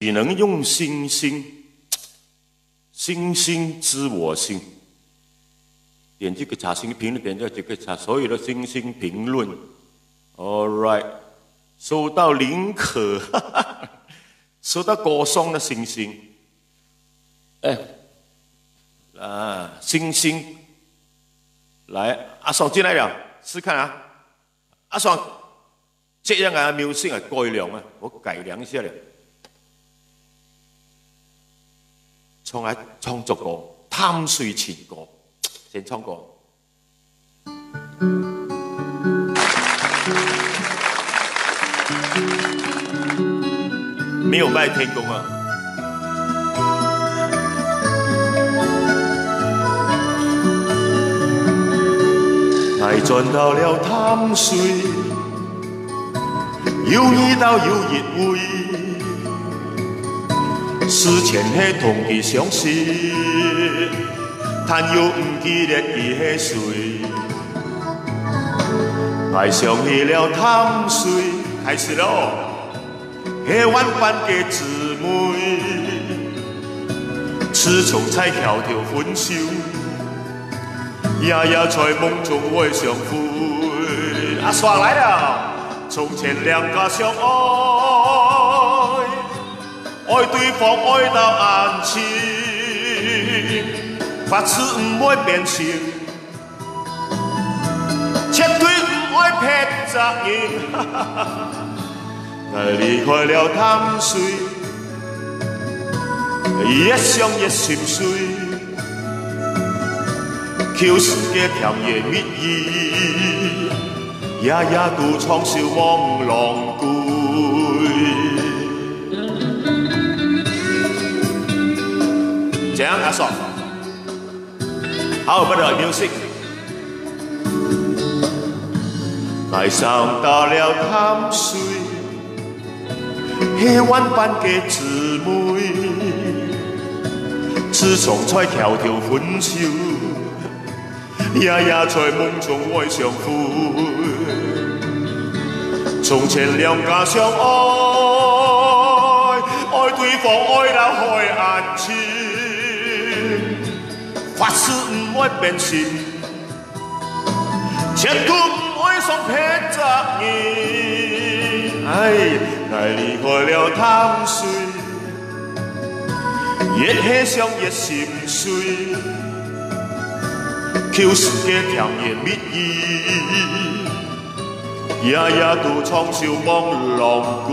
只能用星星，星星知我心。点这个查星评论，点这个查所有的星星评论。All right， 收到林可，收到歌颂的星星。星星，来，阿爽进来了，试看啊，阿爽，这样啊，music 啊改良啊，我改良一下了。创作歌，探水情歌，先唱歌。没有卖天宫啊。爱转到了淡水，有味道有热味。思前迄同期相识，但又唔记得伊迄谁。爱上去了淡水，开始咯。迄晚班嘅姊妹，雌雄才条条分手，夜夜在梦中爱相会。阿爽来了，从前两家相爱。爱对方爱到暗情，发誓唔会变心，绝对唔会骗责任。爱离开了淡水，越想越心碎，求世界甜言蜜语，夜夜独创笑望郎归。怎样，阿爽？好，不得 music。爱上到了淡水，迄晚班嘅姊妹，雌雄才条条分手，夜夜在梦中爱相会。从前两家相爱，爱对方爱到海岸情。发誓唔会变心，前途唔会送骗责任。爱离开了淡水，越遐想越心碎，求世界甜言蜜语，夜夜独创笑望郎归。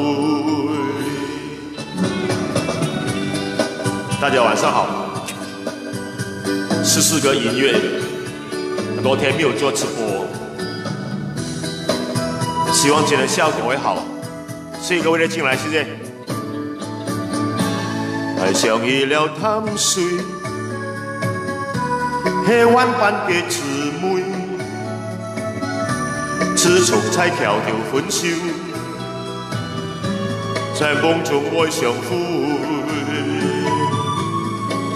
大家晚上好。14个音乐，很多天没有做直播，希望今天效果会好。谢谢各位的进来，谢谢。爱上去了淡水，迄晚班嘅姊妹，雌雄才条条分手，在梦中爱相会。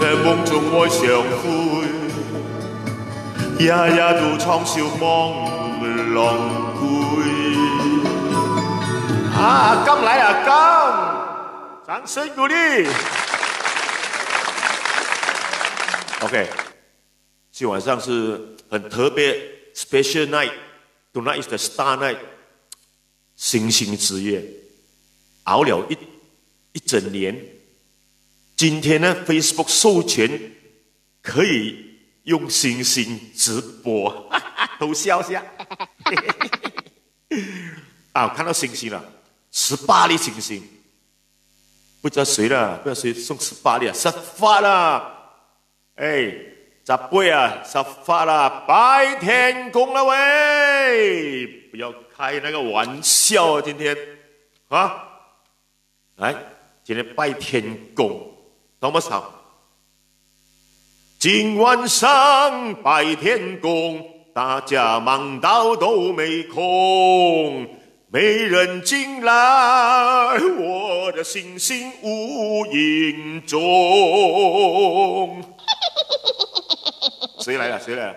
在梦中爱相会，夜夜独创笑望郎归。啊，刚来啊，刚！掌声鼓励。OK， 今晚上是很特别 ，special night。Tonight is the star night， 星星之夜，熬了一整年。今天呢 ，Facebook 授权可以用星星直播，偷笑一下。啊，我看到星星了，18粒星星，不知道谁了，不知道谁送18粒啊，沙发啦，咋背啊，沙发啦，拜天公了喂，不要开那个玩笑啊，今天啊，来，今天拜天公。多么吵！今晚上拜天公，大家忙到都没空，没人进来，我的星星无影踪。谁来了？谁来了？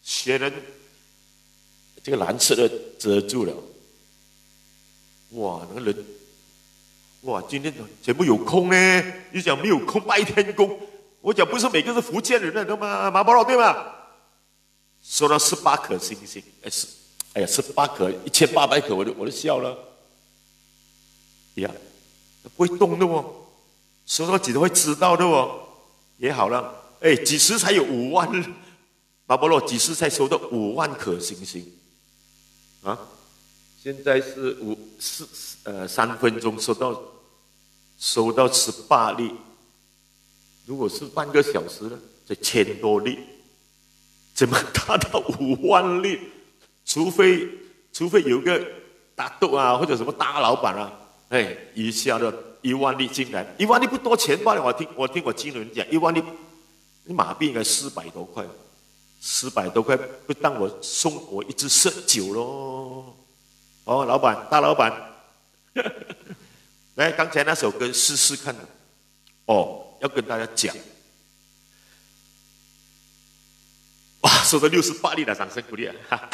雪人，这个蓝色的遮住了。哇，那个人，哇，今天全部有空呢，你讲没有空拜天公，我讲不是每个是福建人的，对吗？马宝老对吗？收到18颗星星，哎呀，18颗，1800颗，我就笑了。呀，不会动的哦，收到几都会知道的哦，也好了。哎，几时才有5万？马波罗几时才收到5万颗星星？啊？现在是3分钟收到18粒，如果是半个小时呢，就1000多粒，怎么达到5万粒？除非有个大豆啊，或者什么大老板啊，哎，一下子1万粒进来，1万粒不多钱罢了。我听我经理人讲，1万粒，马币应该400多块，400多块不当送我一支色酒咯。哦，老板，大老板，来，刚才那首歌试试看。哦，要跟大家讲，哇，收到68粒了，掌声鼓励啊！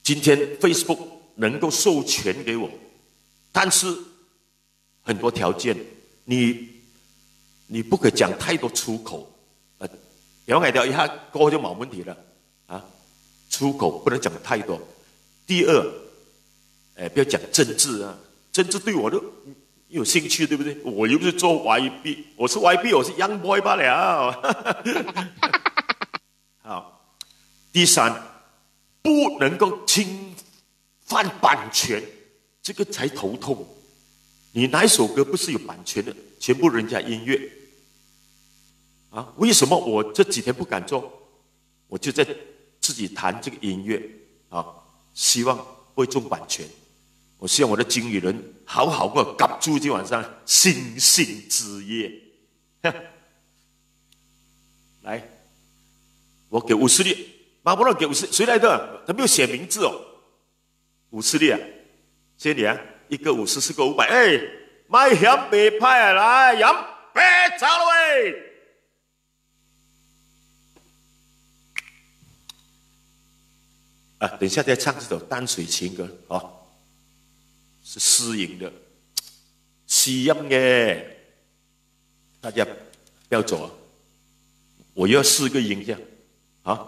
今天 Facebook 能够授权给我，但是很多条件，你不可以讲太多出口，了解掉一下过后就冇问题了。啊，出口不能讲太多。第二，不要讲政治啊，政治对我都有兴趣，对不对？我又不是做 YB， 我是 YB， 我是 Young Boy 罢了。好，第三，不能够侵犯版权，这个才头痛。你哪一首歌不是有版权的？全部人家音乐啊？为什么我这几天不敢做？我就在自己弹这个音乐啊，希望不会中版权。我希望我的经理人好好给我夹住今晚上星星之夜。来，我给50粒，马波罗给50，谁来的？他没有写名字哦。50粒啊，谢谢你啊，一个50，四个500，哎，卖嫌白派啊，来，饮白茶了喂。啊，等一下再唱这首淡水情歌啊，是私营的，西音嘅，大家不要走啊！我要试个音这样啊，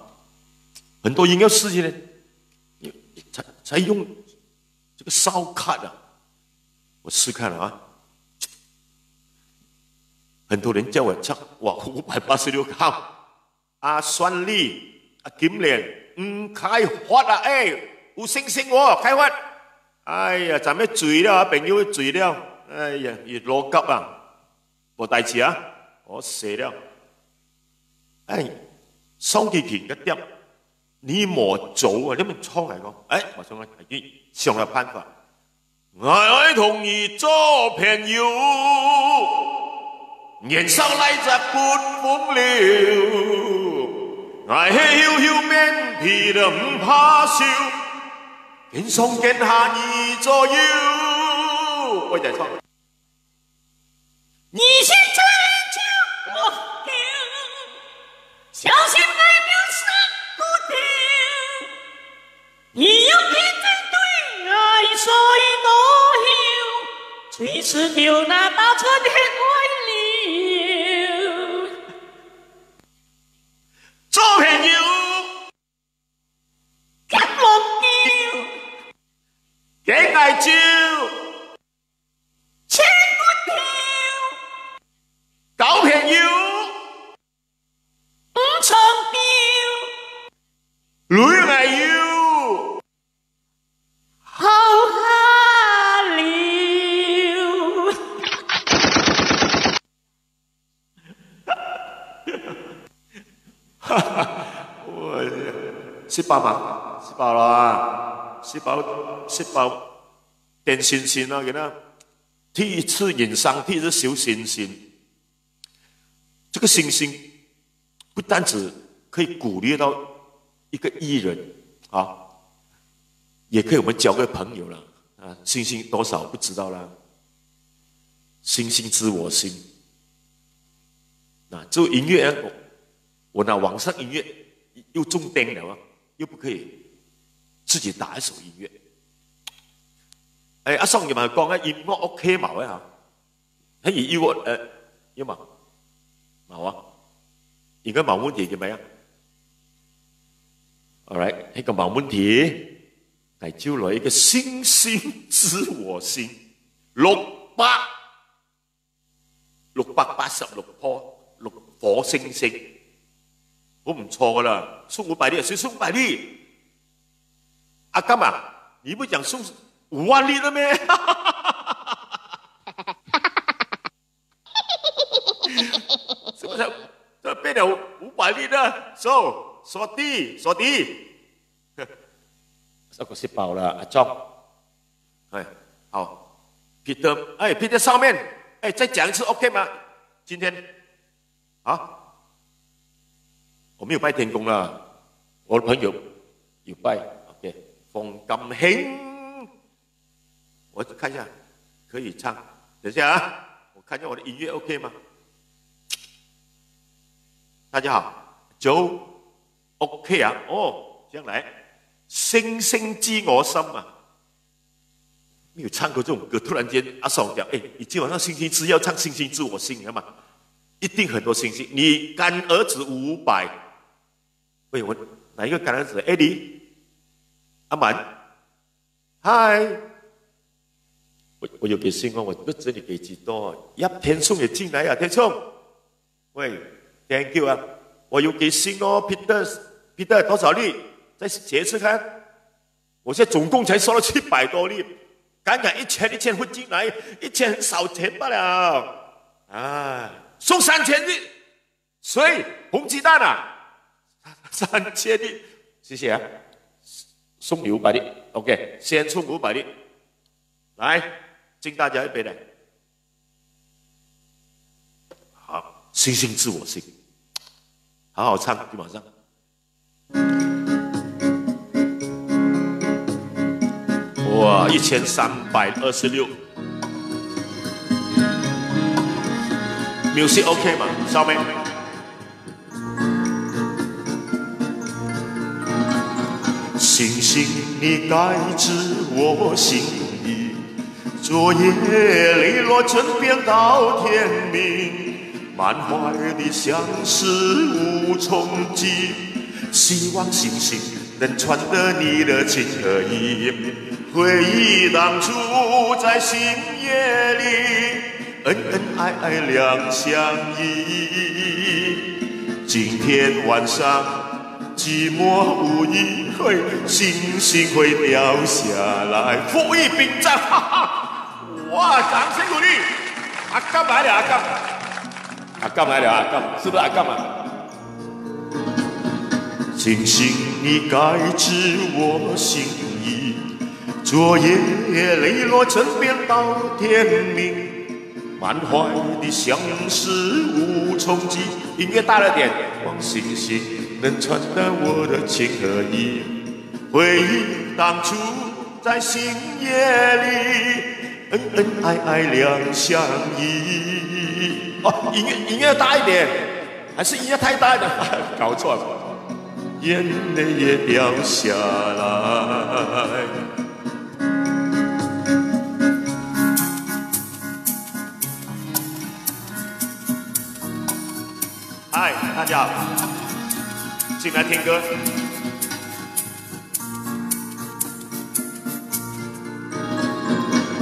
很多音要试起来，才用这个烧卡啊，我试看了啊，很多人叫我唱哇586号啊，算利啊，金莲。开发啊！哎，有星星喎，开发！哎呀，站咩醉了啊？朋友醉了！哎呀，越攞急啊！冇大事啊！我死了！哎，雙期權一點，你莫做啊！你咪衝嚟講，哎，我想我已經想了辦法，我愛同你做朋友，年少來則不風流。愛係曉曉面皮的唔怕笑，見上見下你左右。我再唱。你先追求我掉，小心愛掉傷不掉。你要偏針對愛所以都有，隨時掉那大春天愛流。做朋友，夾落掉，給愛照，千不掉，搞朋友，唔長掉，女愛要，好下流。我18嘛，18啦，18點星星啊，佢呢？第一次演上，第一次小星星。这个星星不单只可以鼓励到一个艺人啊，也可以我们交个朋友了啊。星星多少不知道啦，星星知我心。那这音乐，我拿网上音乐又中钉了啊，又不可以自己打一首音乐，阿宋又咪講咧，音樂 OK 冇啊？喺音樂有冇？冇啊？應該冇問題嘅咪啊 ？All right， 呢個冇問題。係招來一個星星知我心，686顆火星星，好唔錯噶啦，送500粒，誰送500粒？阿金啊，你不講送5萬粒了咩？是不是？這變了500粒了，鎖地。這個是飽了，阿莊，好 ，Peter 上面，再講一次 OK 嗎？今天，我沒有拜天公啦，我的朋友有拜 ，OK， 馮金興，我看一下，可以唱，等一下啊，我看一下我的音樂 OK 嗎？大家好，Joe OK 啊，這樣來。星星知我心啊！沒有唱過這種歌，突然間阿爽講：你今晚上星期知要唱《星星知我心》嘛？一定很多星星。你乾兒子500，喂，我哪一個乾兒子 ？Eddie， 阿滿，嗨，我有給信哦，我不知你給幾多？天聰也進來啊，天聰，喂 ，Thank you 啊，我有給信哦 ，Peter 多少粒？再寫一次看，我現在總共才收了700多粒，剛剛1000會進來，1000很少錢罷了，送3000粒，水紅雞蛋啊，3000粒，謝謝啊，送你500粒 ，OK， 先送500粒，來敬大家一杯來，好，星星知我心，好好唱，今晚上。哇，1326 ，music OK 嘛？少妹，星星你該知我心意，昨夜淚落枕邊到天明，滿懷的相思無從記，希望星星能傳得你的情和意。回憶當初在星夜裏，恩恩愛愛兩相依。今天晚上寂寞無依，星星會掉下來。富裕餅乾，哈哈！哇，掌聲鼓勵！阿甘來了，阿甘來了，阿甘，是不是阿甘啊？星星你該知我心意。昨夜淚落枕邊到天明，滿懷的相思無從記。音樂大了點，望星星能傳達我的情和意。回憶當初在星夜裏，恩恩愛愛兩相依。音樂大一點，還是音樂太大了？搞錯了，眼淚也掉下來。嗨，大家好，进来听歌。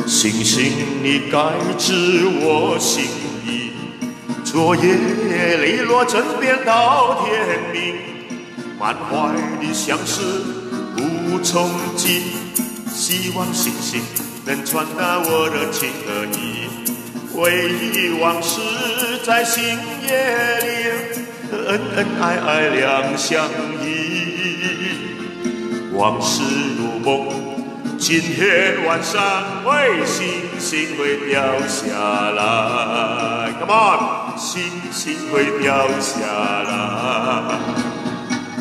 星星你該知我心意，昨夜淚落枕邊到天明，滿懷的相思無從記，希望星星能傳達我的情和意。回憶往事在星夜裏，恩恩愛愛兩相依。往事如夢，今天晚上喂，星星會掉下來。Come on， 星星會掉下來，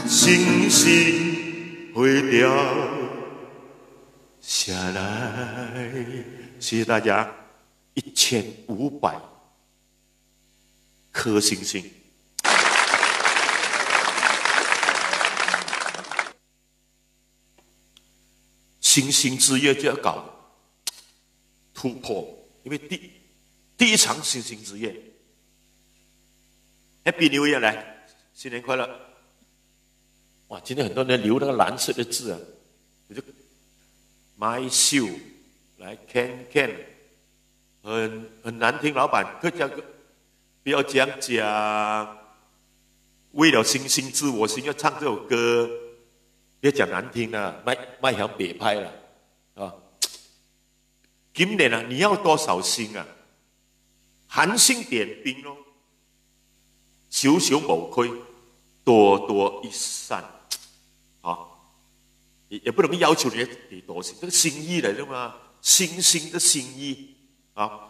星星會掉下來。謝謝大家。1500顆星星，星星之夜就要搞，突破，因为第一场星星之夜 ，Happy New Year 来，新年快乐！哇，今天很多人留那个蓝色的字啊，我就 My Shoe 来 Can， 很难听，老板客家歌不要这样讲，为了星星知我心要唱这首歌，别讲难听了，卖向别拍了啊！今年啊，你要多少星啊？寒星点兵咯，小小无亏，多多益善，啊，也不能要求你给多少，这个心意来的嘛，星星的心意啊。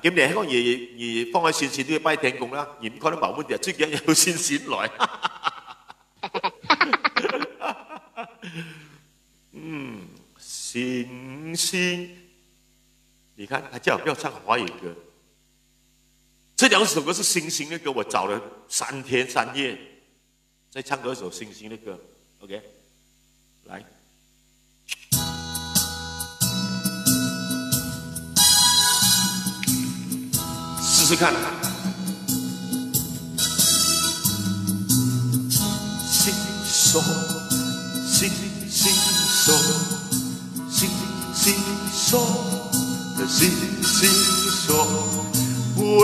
今年香港也放喺線線都要拜天公啦，而唔可能冇問題，最緊要線線來。星星，你看他叫我不要唱华语歌，这2首歌是星星的歌，我找了3天3夜，再唱多一首星星的歌 ，OK， 来。试试看，星说，星星说，星星说的星星说，喂，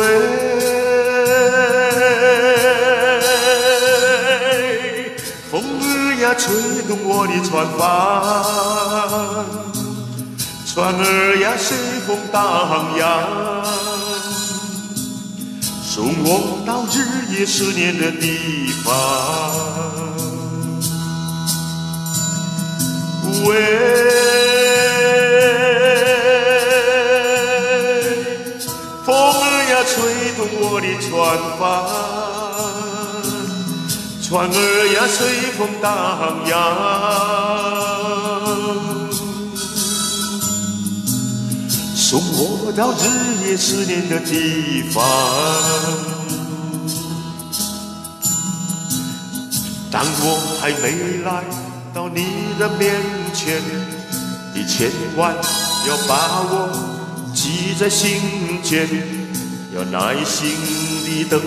风儿呀吹动我的船帆，船儿呀随风荡漾。送我到日夜思念的地方，喂，风儿呀吹动我的船帆，船儿呀随风荡漾，送我到日夜思念的地方。当我还没来到你的面前，你千万要把我记在心间，要耐心地等，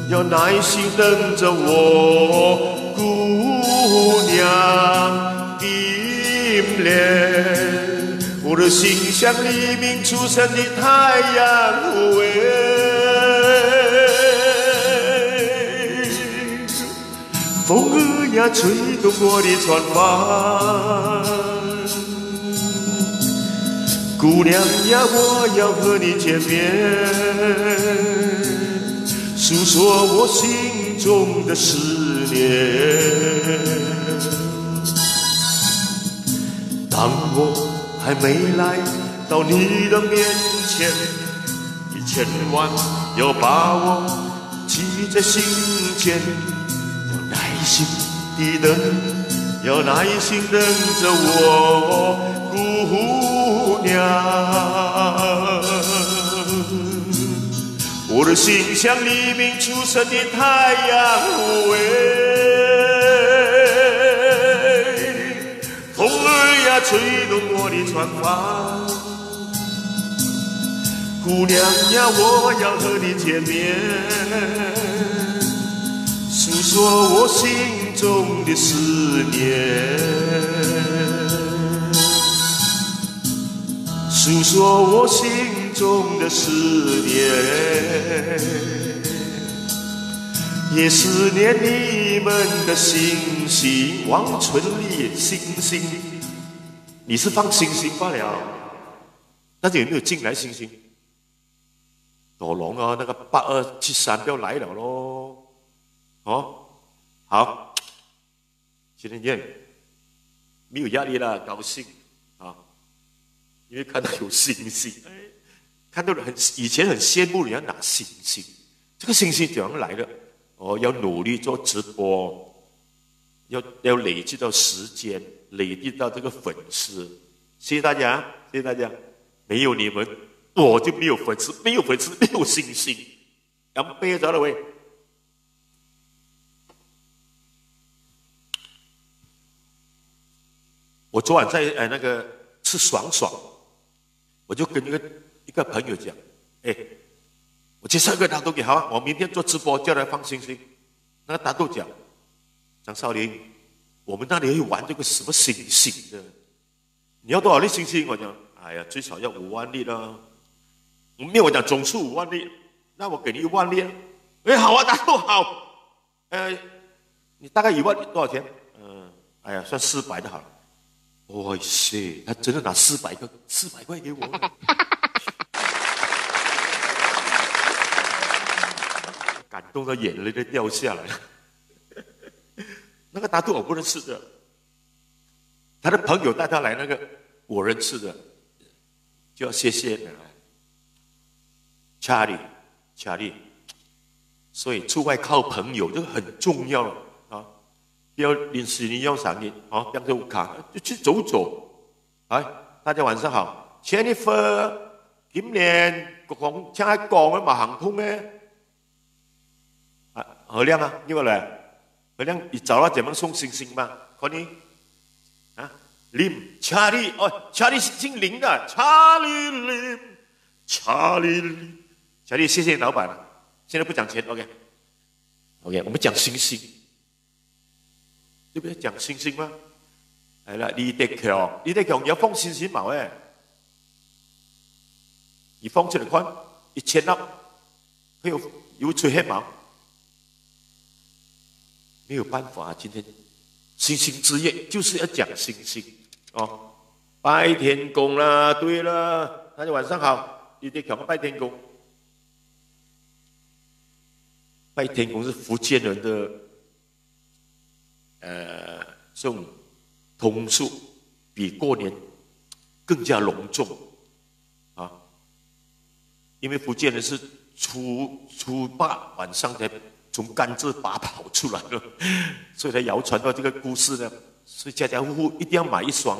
要耐心等着我，姑娘金莲，我的心像黎明初升的太阳，喂。风儿呀，吹动我的船帆，姑娘呀，我要和你见面，诉说我心中的思念。当我还没来到你的面前，你千万要把我记在心间。耐心地等，要耐心等着我，姑娘。我的心像黎明初升的太阳，喂，风儿呀吹动我的船帆，姑娘呀，我要和你见面。诉说我心中的思念，诉说我心中的思念，也思念你们的星星。望村里星星，你是放星星罢了，但是有没有进来星星？斗龙啊，那个8273不要来了咯。哦，好，今天也没有压力了，高兴啊，因为看到有星星，看到以前很羡慕人家拿星星，这个星星怎样来的？哦，要努力做直播，要累积到时间，累积到这个粉丝，谢谢大家，谢谢大家，没有你们我就没有粉丝，没有粉丝没有星星，杨杯着了喂。我昨晚在那个吃爽爽，我就跟一个朋友讲，哎，我介绍一个打斗给好，我明天做直播叫他放星星。那个打斗讲，张少林，我们那里有玩这个什么星星的，你要多少粒星星？我讲，哎呀，最少要5万粒啦。没有，我讲总数5万粒，那我给你1万粒啊。哎，好啊，打斗好。你大概1万多少钱？哎呀，算400就好了。哇塞，他真的拿400块给我，感动到眼泪都掉下来了。那个打斗我不认识的，他的朋友带他来，那个我认识的，就要谢谢你了。查理，所以出外靠朋友这个很重要啊！不要临时你要啥你啊，不要走卡，就去走走。哎，大家晚上好。Jennifer， 今年講聽講嘅嘛航空咧，何亮啊，你過來。何亮，你找到怎麼送星星嗎？看你啊，林查理哦，查理是姓林的，查理林。查理，谢谢老板了。现在不讲钱 ，OK， 我们讲星星，对不对？讲星星吗？来了，李德強你要放星星冇誒？你放出嚟看，1000粒，佢有吹黑毛，没有办法，今天星星之夜就是要讲星星哦。拜天公啦，对了，大家晚上好。你得讲个拜天公，拜天公是福建人的这种通俗，比过年更加隆重啊！因为福建人是初8晚上才从甘蔗拔跑出来的，所以才谣传到这个故事呢。所以家家户户一定要买一双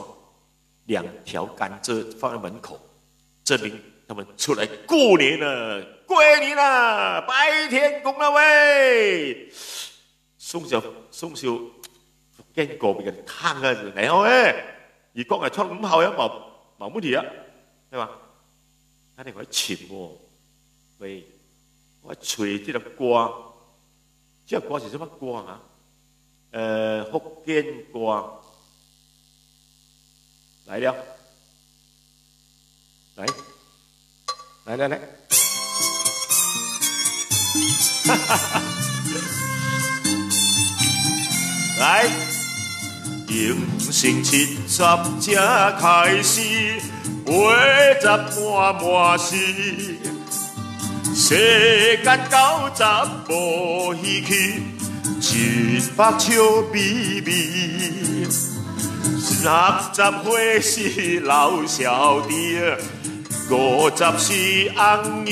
2条甘蔗放在门口，证明他们出来过年了，过年了，拜天公了喂！送小福建歌俾人聽啊，然後如果係出5號有冇問題啊？係嘛？睇你我潛喎，喂，我吹這個歌，這個歌是什麼歌啊？福建歌，來了，來。來，來，迎新70才開始，80滿是，世間90無稀奇，100笑咪咪，60歲是老小弟。50是紅衣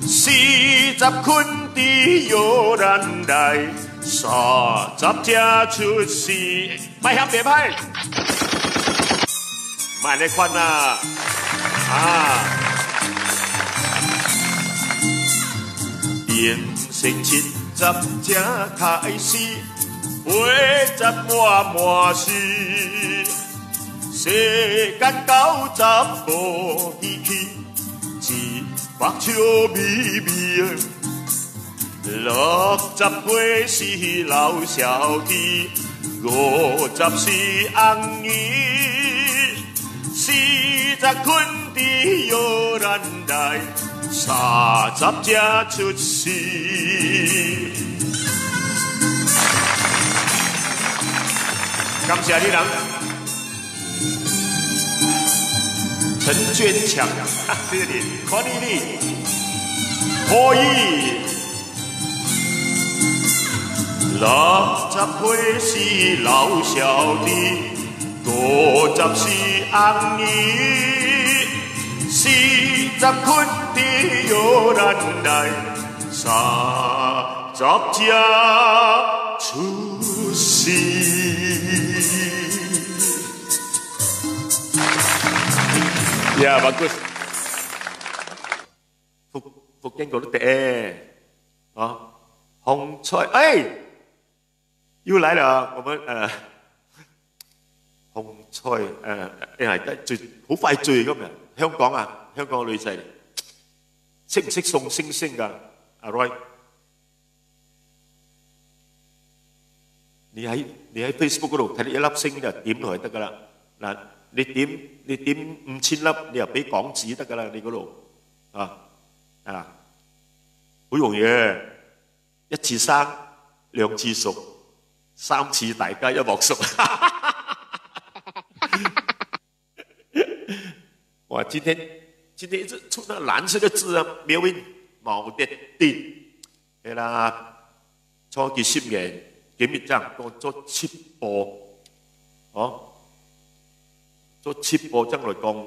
，40坤地有人來，30才出世。賣響別派，賣你款啦，迎新70才開始，80滿是。世間90無稀奇，100笑咪咪，60歲是老小弟，50是紅衣，40坤地有人來，30才出世。感謝你人。陳娟強，謝謝你，歡迎你，可以。60歲是老小弟，50是紅衣，40坤地有人來，30才出世。Ya bagus. 福建嗰啲碟啊，紅菜，哎，又來了，我們紅菜係好快醉咁樣。香港啊，香港女仔識唔識送星星㗎？阿 Roy， 你喺 Facebook 嗰度睇到一粒星就點落去得㗎啦。嗱，你點5000粒，你又俾港紙得㗎啦，你嗰度好容易嘅，一次生，兩次熟，三次大家一鑊熟。哇！今天一直出那蓝色的字啊，苗面毛的啲，係啦，初幾10年幾日章，我做7步，做7步將來講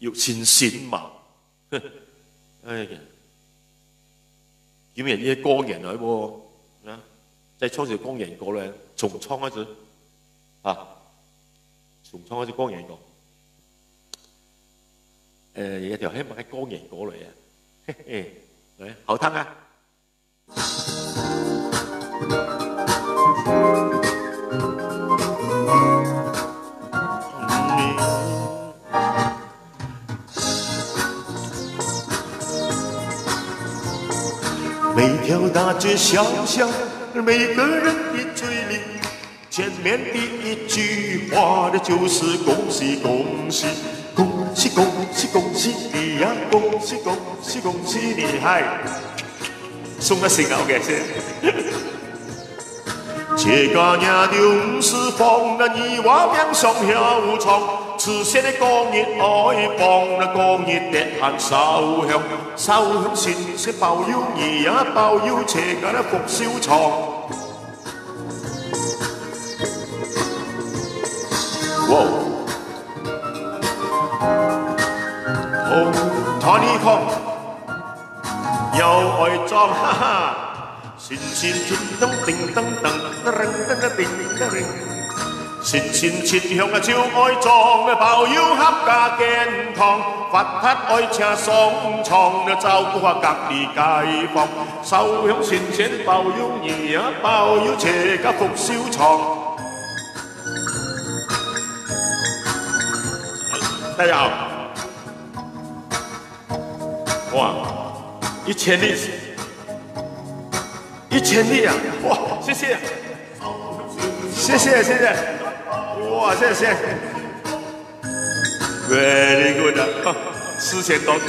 要先閃嘛，哎呀，點人呢啲光人嚟喎啊！在創始光人過咧，從創開始從創開始光人過。有條希望喺光人過嚟啊！嚟好聽啊！每條大街小巷，每個人的嘴裡，前面的一句話的就是恭喜恭喜。恭喜恭喜恭喜你呀！恭喜恭喜恭喜你！嗨，送個信號嘅先。這個年頭是逢那你話面上曉唱，此前的過日愛幫那過日的喊燒香，燒香先是保佑你呀，保佑這個那福壽長。哇！Tony Kong 又愛裝，哈哈，閃閃切燈叮燈燈，噔噔叮噔叮，閃閃切香啊照愛裝啊，保佑合家健康，發達愛車上床啊，照顧下各地街坊，燒香閃閃保佑你啊，保佑這個福壽長。大家好。哇，1000粒，1000粒啊！哇，謝謝，謝謝，謝謝，哇，謝謝 ，very good 啊，4000多個。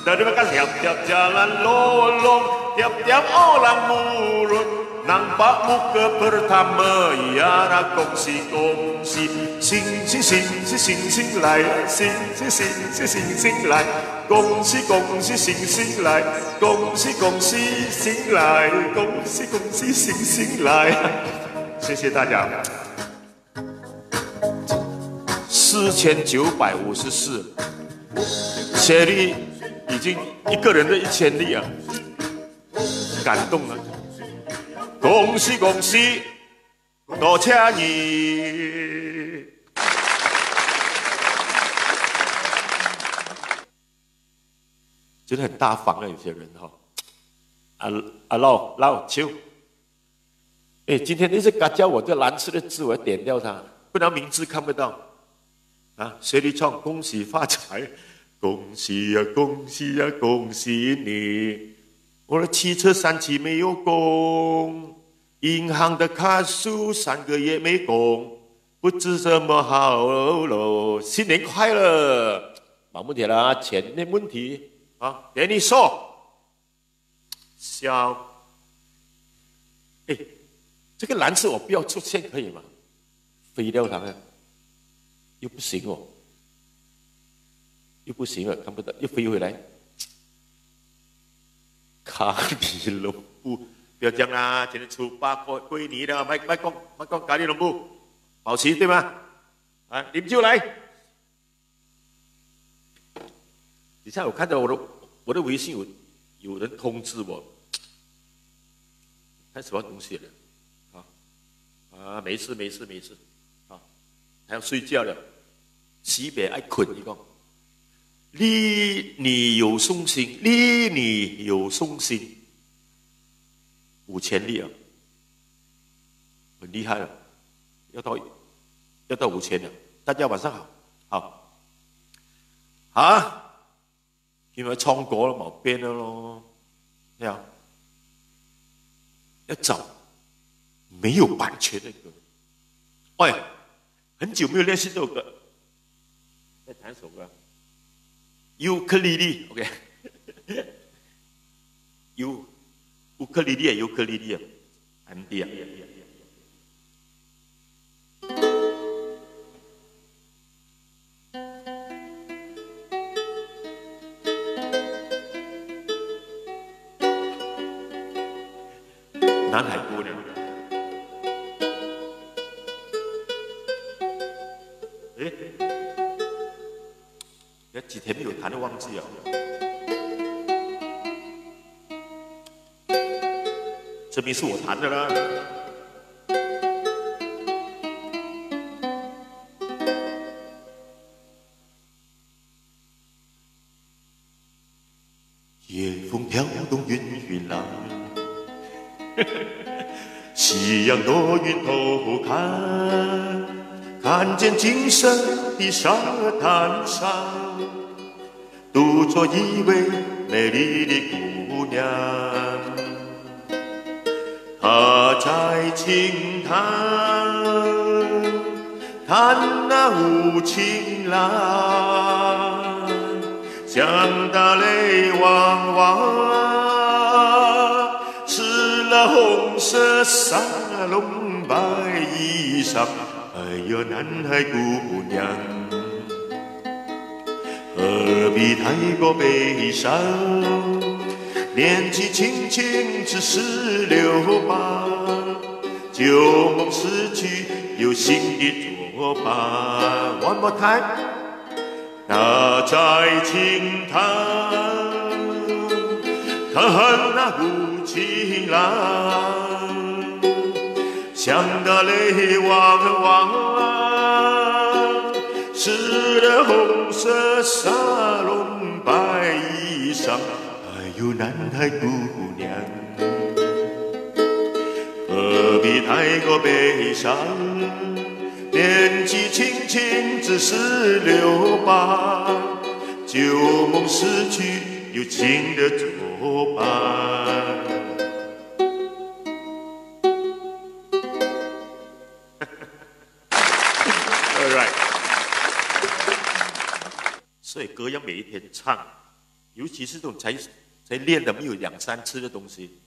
那你們看，條條jalan lolong，條條orang murut，nampak muka pertama，ya恭喜恭喜，星星星星星星來，星星星星星星來。恭喜恭喜星星來，恭喜恭喜星來，恭喜恭喜星星來。謝謝大家。4954，謝麗已經一個人的1000粒啊，感動了。恭喜恭喜，多謝你。真的很大方啊，有些人哈。老邱，今天那只嘎叫我这蓝色的字，我要点掉它，不然名字看不到。啊，谁来唱？恭喜发财，恭喜呀、恭喜呀、恭喜你！我的汽车3期没有供，银行的卡数3个月没供，不知怎么好喽。新年快乐！冇問題啦，錢的問題。啊，給你說，笑，這個藍色我不要出現可以嗎？飛掉它啊，又不行哦，又不行了，看不到，又飛回來，卡里龍布，不要這樣啦，今天初8歸你的，麥講卡里龍布，保持對嗎？啊，你們就來。底下我看到我的微信有人通知我，看什麼東西了？沒事，啊，還要睡覺了，西北愛困一個。你有送信，5000粒啊，很厲害了。要到5000了。大家晚上好，好，啊，因为唱歌了冇变了咯，对啊，要找没有版权的歌。喂，很久没有练习这首歌，再弹首歌，尤克里里 ，OK， 尤克里里啊，尤克里里啊 ，MD 啊。南海姑娘，哎，有几天没有弹的忘记了。这边是我弹的啦。夜风飘动云云来。夕阳落云头看，看见金色的沙滩上，独坐一位美丽的姑娘。她在轻弹，弹那无情郎，想得泪汪汪。红色纱笼白衣裳，哎呦，南海姑娘，何必太过悲伤？年纪轻轻只16、8，旧梦逝去，有新的作伴。One more time， 那在轻弹，看那无情郎，想得泪汪汪，湿了红色纱笼白衣裳。哎呦，南海姑娘，何必太过悲伤？年纪轻轻只16、8，旧梦逝去，有情的作伴。所以歌要每一天唱，尤其是这种才练的没有2、3次的东西，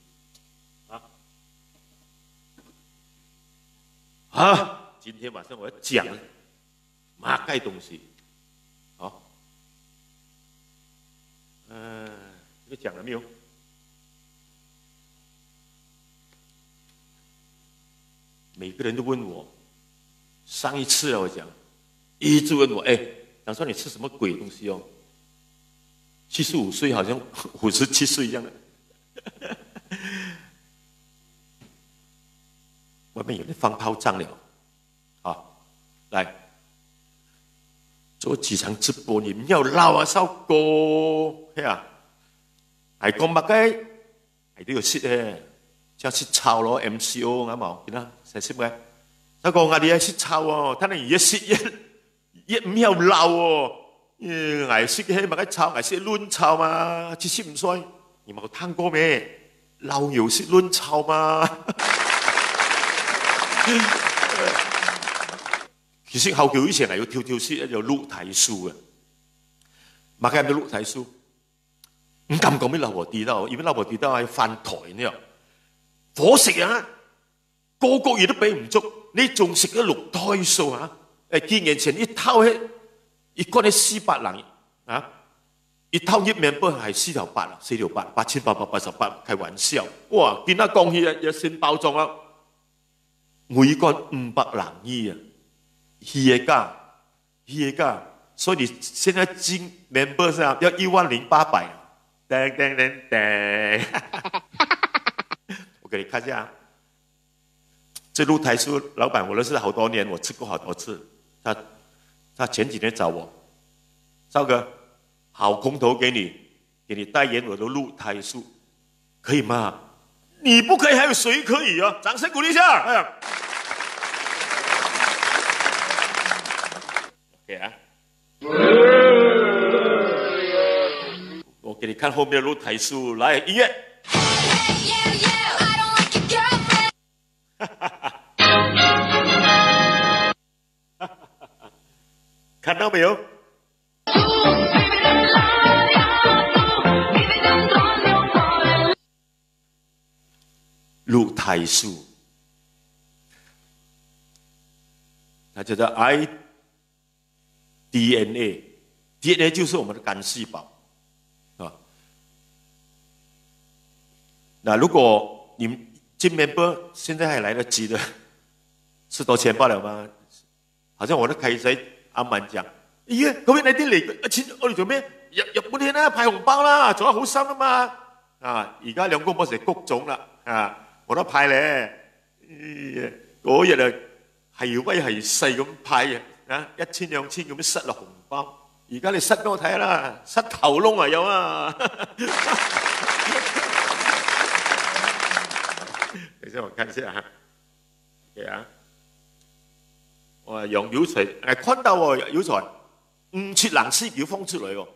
今天晚上我要讲马盖东西，好，这个讲了没有？每个人都问我，上一次了我讲，一直问我，讲说你吃什么鬼东西哦？75岁好像57岁一样的。外面有人放炮仗了，来做几场直播，你们要撈啊首歌，係啊，係講乜嘅？係都要識嘅，即係識抄咯 MCO 啱冇？見啦，成識嘅。不過我哋係識抄喎，睇你而家識一唔要撈喎，係識嘅乜嘅抄，係識亂抄嘛，知識唔衰，你冇聽過咩？撈又識亂抄嘛。其實好久以前係有條書，叫錄題書嘅，馬家有錄題書，唔敢講俾老婆知道，因為老婆知道係翻台呢，伙食啊，個月都俾唔足，你仲食咗錄題書啊？幾年前一偷一個呢400人啊，一偷一麵包係4條8啊，4條8 8888，開玩笑，哇！見得講起有新包裝啊，每個500人衣啊！嘢價，所以你現在進 member 上要10800，叮，我給你看一下，這錄台書老闆我認識好多年，我吃過好多次，他前幾天找我，趙哥，好空頭給你代言我的錄台書，可以嗎？你不可以，還有誰可以啊？掌聲鼓勵一下！哎呀！ OK 啊。我给你看后面的露台树，来音乐。看到没有？露台树，它叫做 iDNA，DNA 就是我们的干细胞啊。那如果你们进 member， 现在还来得及的，10多钱罢了吗？好像我都可以在阿曼講，咦，嗰邊你啲嚟，錢我哋做咩？入本天啦，派紅包啦，做得好心啊嘛！啊，而家兩公婆成谷種啦，啊，冇得派咧。嗰日啊係威係勢咁派嘅，啊，1000、2000咁樣塞落紅包。而家你塞俾我睇啦，塞頭窿啊有啊！等下我看一下哈，對啊。楊有才，看到喎有才，5切冷絲表放出嚟喎，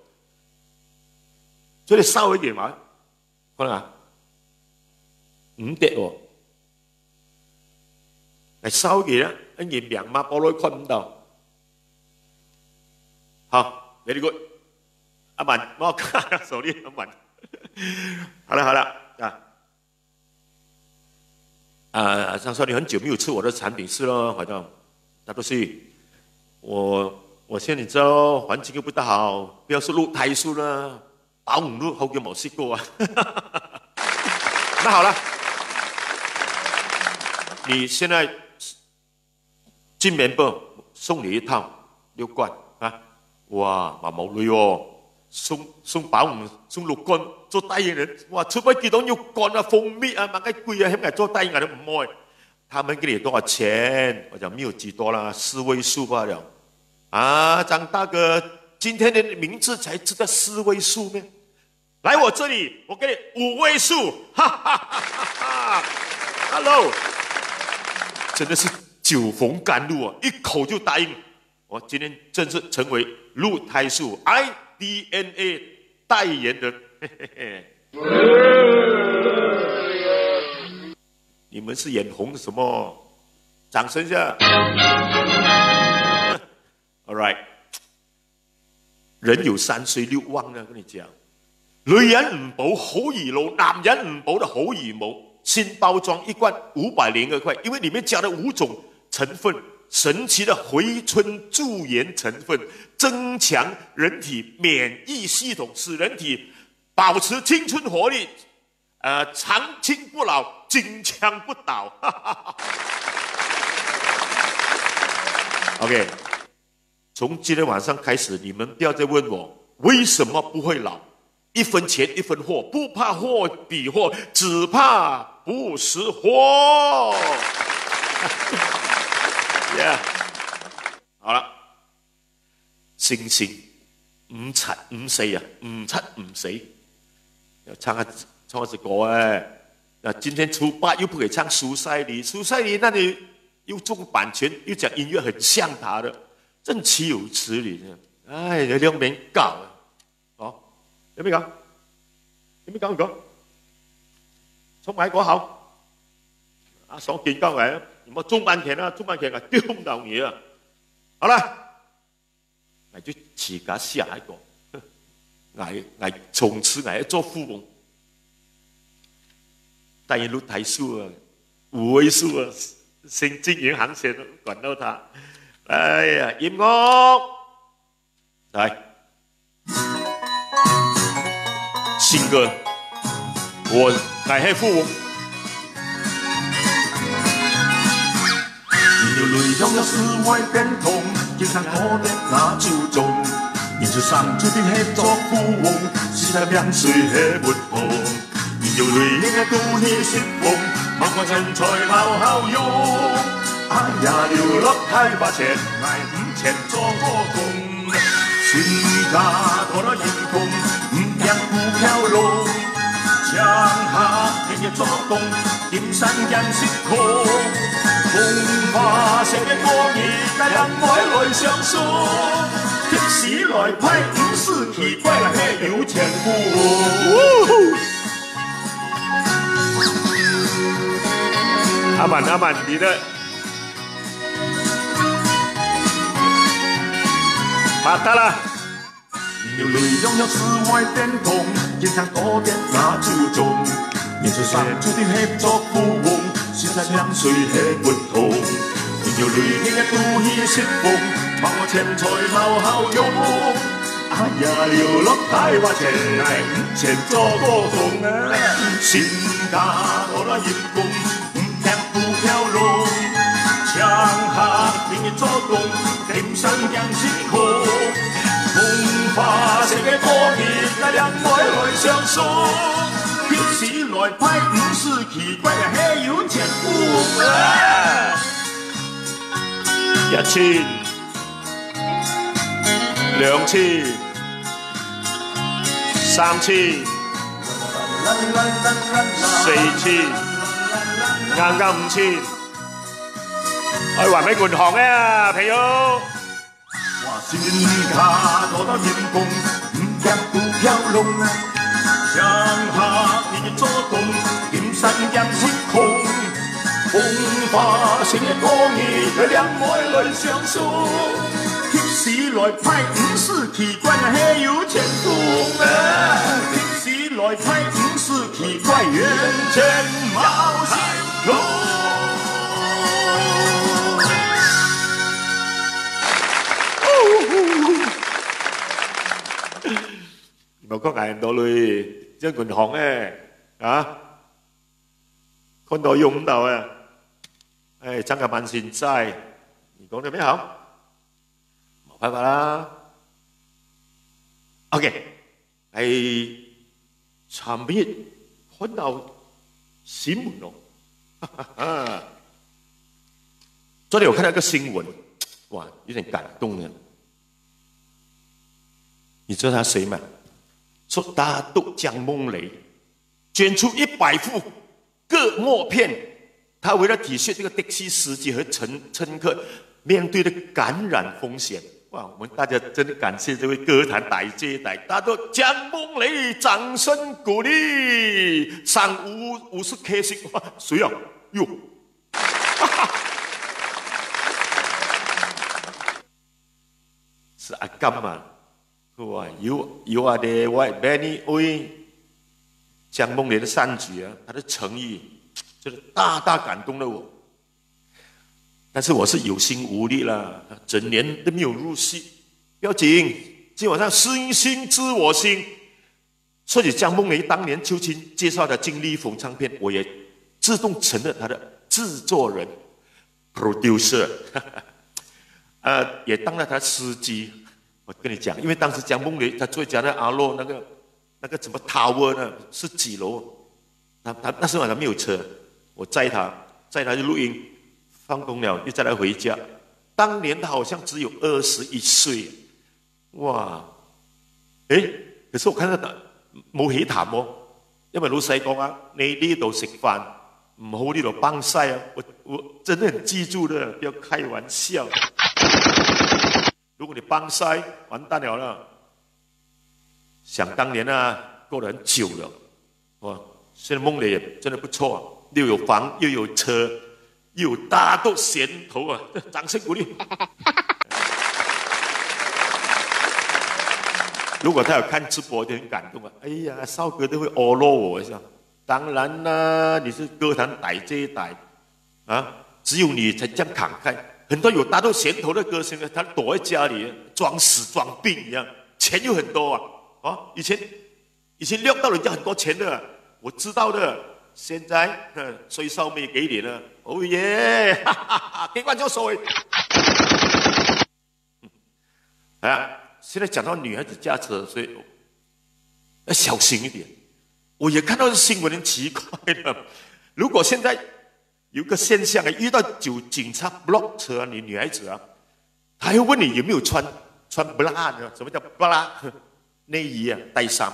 所以你收一件話，可能啊5碟喎，嚟收件啦，一件名碼波攞看唔到，好 ，very good， 阿文，我看手裡阿文，好了啊，張少你很久沒有吃我的產品是咯，好像。那不是我現在你知道環境又不大好，不要說露台樹啦，保五路好久冇試過啊。那好了，你現在進member送你一套6罐啊！哇，麻毛女哦，送保五送6罐做代言人，哇，出邊幾多6罐啊，蜂蜜啊，買個貴啊，係咪做代言人都唔愛？他們給你多少錢？我講沒有幾多啦，4位數罷了。啊，張大哥，今天的名字才知道4位數咩？來我這裡，我給你5位數，哈哈哈哈 ！Hello， 真的是酒逢甘露啊，一口就答應。我今天正式成為露台樹 iDNA 代言人，嘿嘿嘿。你們是眼紅什麼？掌聲下。All right， 人有3衰6旺呢，跟你講，女人唔補好易老，男人唔補的好易謀。新包裝1罐502塊，因為裡面加了5種成分，神奇的回春助顏成分，增強人體免疫系統，使人體保持青春活力。長青不老，金槍不倒。OK， 從今天晚上開始，你們不要再問我為什麼不會老。1分錢1分貨，不怕貨比貨，只怕不識貨。yeah， 好了，星星5七5四啊，5七5四，要唱下。唱隻歌哎，那今天初8又不可以唱蘇賽里，蘇賽里那裡又中版權，又講音樂很像他的，真豈有此理！哎，你兩邊搞啊，哦，有咩講？有咩講唔講？衝埋嗰口，阿爽見交嚟，唔好中版權啊，中版權啊丟到你啊！好啦，我就起個下一個，我從此我要做富翁。代言露台樹啊，5位數啊，先經營航線管到他。哎呀，音樂來，新歌，我乃係富翁。人類擁有思維變通，經常可憐那注重，研究上注定係做富翁，時代變水係不同。有淚應該賭氣説風，茫茫人才好好用。哎呀，流落太把錢，捱5錢做過工。身家多了認同，唔讓股票龍。江下天天做工，金山人失控。風化成嘅過熱嘅人愛來上訴，即使來批五是奇怪嘅有前夫。阿文，你的拍得啦！有淚擁有世外巔峰，經常多點那注重，面對上注定合作富翁，現實兩歲吃不同。有淚嘅一度已釋放，把我錢財留後用。哎呀，流落大話情係唔前做過動啊！先打我啦嚴公，唔聽不飄龍，槍下聽你作動，點上讓星空。風化成嘅歌兒，那人愛來上訴，表示來批五是奇怪嘅黑有前夫啊！1000、2000、3000、4000，啱啱5000，我還俾銀行啊，朋友。話先卡攞到嚴公，唔入不飄龍啊！向下你嘅作動，點身人失控。風化成嘅歌兒，佢兩愛來上訴，貼士來批五是奇怪嘅黑有前途啊！貼士來批五是奇怪完全冇前途。我講捱到你，即係銀行咧啊，看到用唔到啊！哎，張個辦現在，你講得咩好？冇辦法啦。OK， 係尋日看到新聞哦，昨天我看到一個新聞，哇，有點感動啊！你知道他誰嗎？說大都江夢雷捐出100副割膜片，他為了體恤這個的士司機和乘客面對的感染風險，哇！我們大家真的感謝這位歌壇大姐大大都江夢雷，掌聲鼓勵，上50開心，哇！誰啊？喲，是阿甘啊！哇！有啊的，我為江夢雷的善舉啊，他的誠意，真的大大感動了我。但是我是有心無力了，整年都沒有入戲。不要緊，今晚上星星知我心。說起江夢雷當年秋青介紹的金利豐唱片，我也自動承認他的製作人 producer， 也當了他司機。我跟你講，因為當時江夢雷他最家的阿洛那個什麼 tower 呢，是幾樓？他那時候他沒有車，我載他去錄音，放工了又載他回家。當年他好像只有21歲，哇！誒，可是我看到他冇起談喎，因為老細講啊，你呢度食飯唔好呢度幫曬啊，我真的很記住的，不要開玩笑。如果你幫曬，完蛋了啦！想當年啊，過得很久了，哇！現在夢雷也真的不錯，又有房又有車，又有大豆鹹頭啊！掌聲鼓勵。如果他有看直播，就很感動啊！哎呀，少哥都會歐羅我一下。當然啦，你是歌壇大姐大啊，只有你才這樣慷慨。很多有大豆鹹頭的歌星呢，他躲在家裡裝死裝病一樣，錢又很多啊！以前撩到人家很多錢的，我知道的。現在衰少妹給你了，哦耶！哈哈哈，給觀眾說。現在講到女孩子駕車，所以要小心一點。我也看到新聞很奇怪的，如果現在有個現象遇到警察 block 車，你女孩子啊，他會問你有沒有穿 bra 呢？什麼叫 bra？ 內衣啊，帶衫。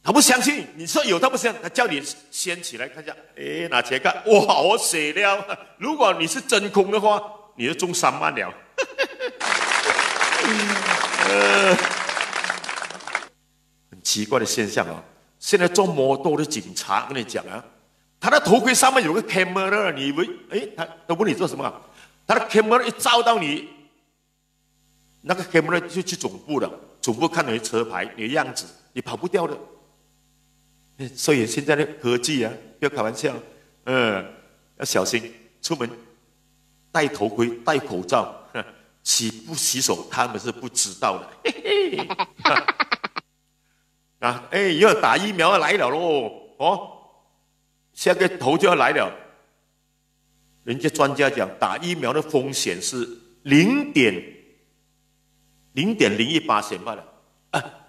他不相信，你说有他不相信，他叫你掀起来看一下，哎，拿起来看，哇，我写了。如果你是真空的话，你就中3万了。很奇怪的现象啊！现在做摩托的警察跟你讲啊，他的头盔上面有个 camera， 你以为他问你做什么？他的 camera 一照到你，那个 camera 就去总部了，总部看你的车牌、你的样子，你跑不掉的。所以现在的科技啊，不要开玩笑，要小心，出门戴头盔、戴口罩，洗不洗手他们是不知道的。嘿嘿啊，又要打疫苗要来了喽！哦，下个头就要来了。人家专家讲，打疫苗的风险是0.01%罢了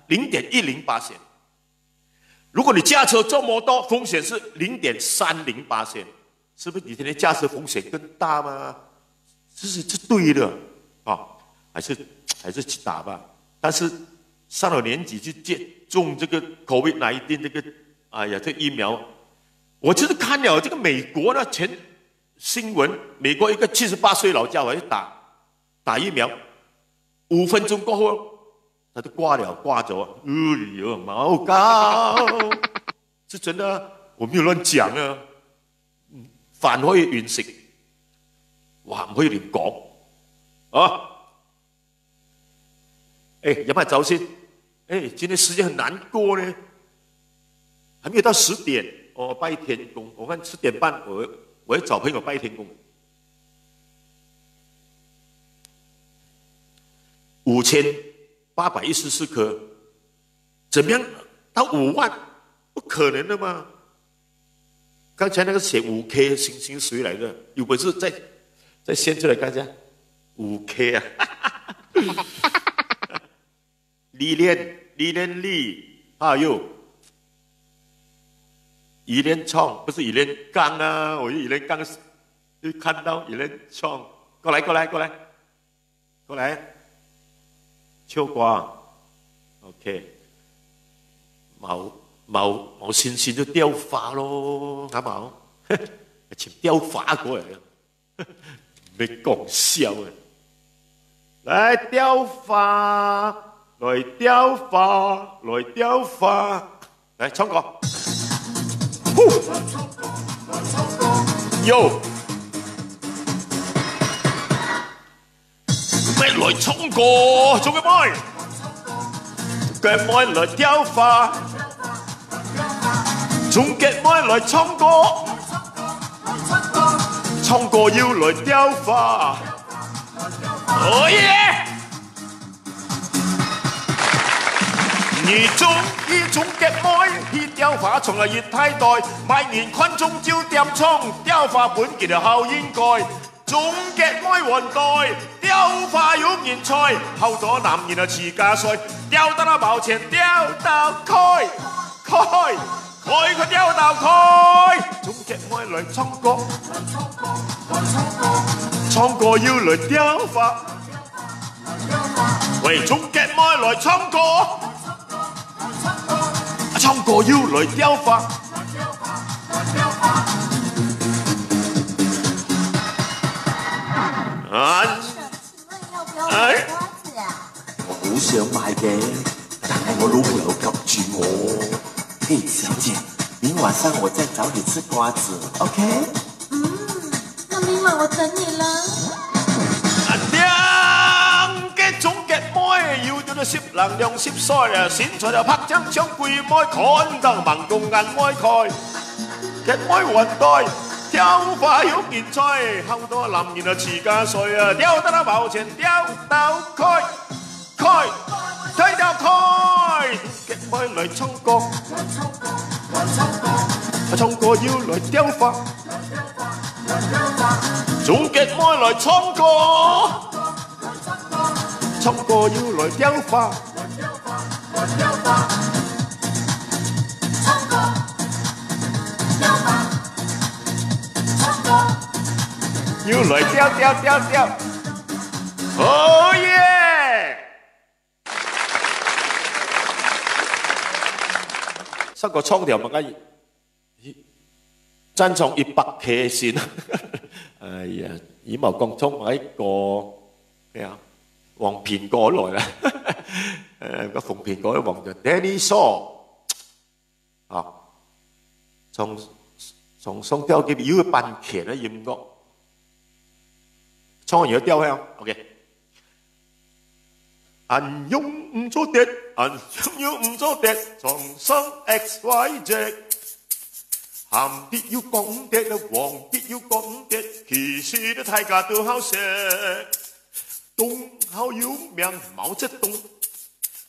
，0.10%。如果你驾车这么多，风险是0.30%，是不是你天天驾车风险更大吗？这是对的啊，还是去打吧。但是上了年纪去接种这个 COVID-19 这个，这个疫苗，我就是看了这个美国的前新闻，美国一个78岁老家伙去打疫苗，5分钟过后。他就挂着，毛高，是真的、啊，我没有乱讲啊。飯可以亂食，話唔可以亂講啊！飲下酒先。今天時間很難過呢，還沒有到10點，我拜天公。我看10點半，我要找朋友拜天公。5814颗，怎么样到5万？不可能的嘛！刚才那个写5K 星星谁来的？有本事再掀出来看一下，5K 啊！李连利，还有李连创，不是李连刚啊！我李连刚就看到李连创，过来。秋瓜 ，OK， 毛星星就掉发咯，啱冇？全掉发过来了，没讲笑啊！来掉发，来掉发，来掉发，来唱歌，哟！咩來衝過，做嘅妹，腳妹來雕花，從腳妹來衝過，衝過要來雕花，哦耶！你中意從腳妹去雕花，從來越太代，買年坤中招點衝，雕花本件就後應該。總嘅愛雲代，雕花有年菜，後咗男人啊持家帥，雕得那毛錢雕到開，佢雕到開，總嘅愛來唱歌，唱歌要來雕花，喂，總嘅愛來唱歌，唱歌要來雕花。我好想買嘅，但係我老婆又及住我。嘿，小姐，明晚上我再找你吃瓜子 ，OK？ 那明晚我等你啦。嘅總嘅妹，要咗攝能量攝腮啊，先才就拍張槍背妹，看得盲共眼愛開，嘅妹雲代。雕花有件菜，後多男人啊持家帥啊，雕得那毛錢雕到開，推到開，極愛來唱歌，唱歌要來雕花，總極愛來唱歌，唱歌要來雕花。要來雕，哦耶！三個倉條咪解真從100K 線，哎呀，羽毛講衝喺個咩啊？黃片過來啦，個鳳片過都黃咗 ，Danny Shaw 啊，從雙雕嘅有個版權嘅音樂，唱完要雕香 ，OK。안녕唔做跌，안녕唔做跌，重生 X Y Z。鹹啲要講跌，黃啲要講跌，其實大家都好識。東好有名毛澤東，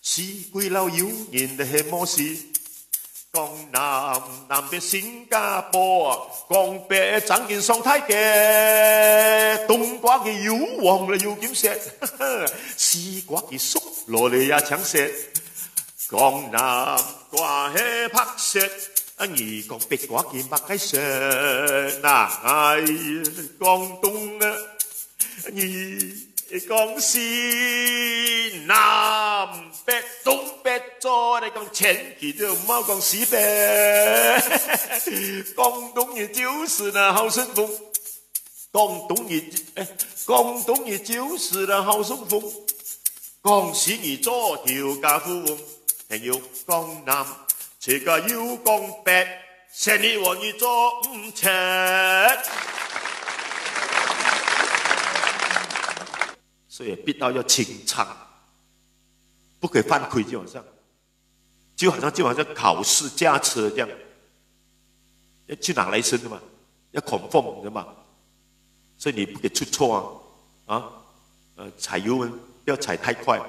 西鬼佬有人係冇事。江南南邊新加坡，江北張建上太嘅，東瓜嘅有黃啦要點食，西瓜嘅熟落嚟也搶食。江南瓜係拍食。而講北瓜嘅白雞食，嗱係廣東啊，而講西南北東北左，你講前期就唔好講西北，廣東也就是那好順風，廣東也就是那好順風，廣西而左條家富翁，還有江南。這個要講白，成日我要做唔切。所以必到要清唱，不可以犯規，就好像考試駕車這樣，要去拿來生的嘛，要conform的嘛，所以你不可以出錯踩油門不要踩太快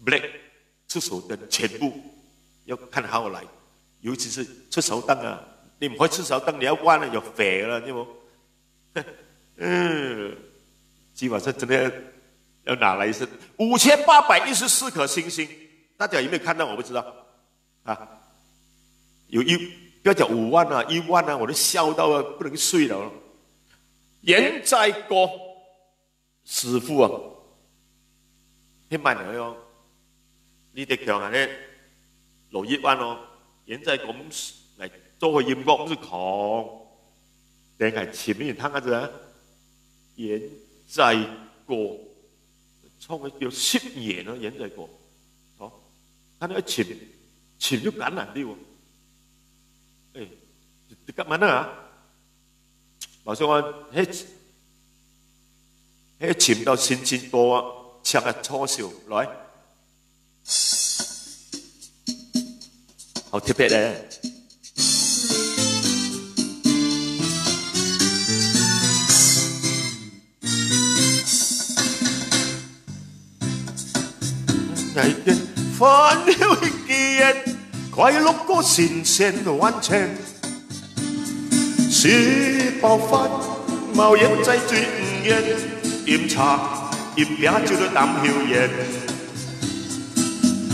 ，brake 出手燈全部。要看好來，尤其是出手燈啊！你唔可以出手燈，你要彎了就肥了，知冇？基本上真的要拿來是5814顆星星，大家有沒有看到？我不知道啊。不要講5萬啊，1萬啊，我都笑到啊不能睡了。嚴在國師傅啊，你慢點喲，你哋強下咧。6億萬哦，現在咁嚟做個音樂，唔是狂，定係前面聽下啫。現在國唱嘅叫10年咯，現在國，哦，睇到前咗艱難啲喎，誒，你急乜啊？話說我喺潛到先前歌啊，唱嘅初笑來。好特別咧！ngày kia phấn hiếu kiệt quay lúc có xin sen hoàn thành sĩ bao phát màu yênใจchuyện yên im茶im bia就得淡hiệu言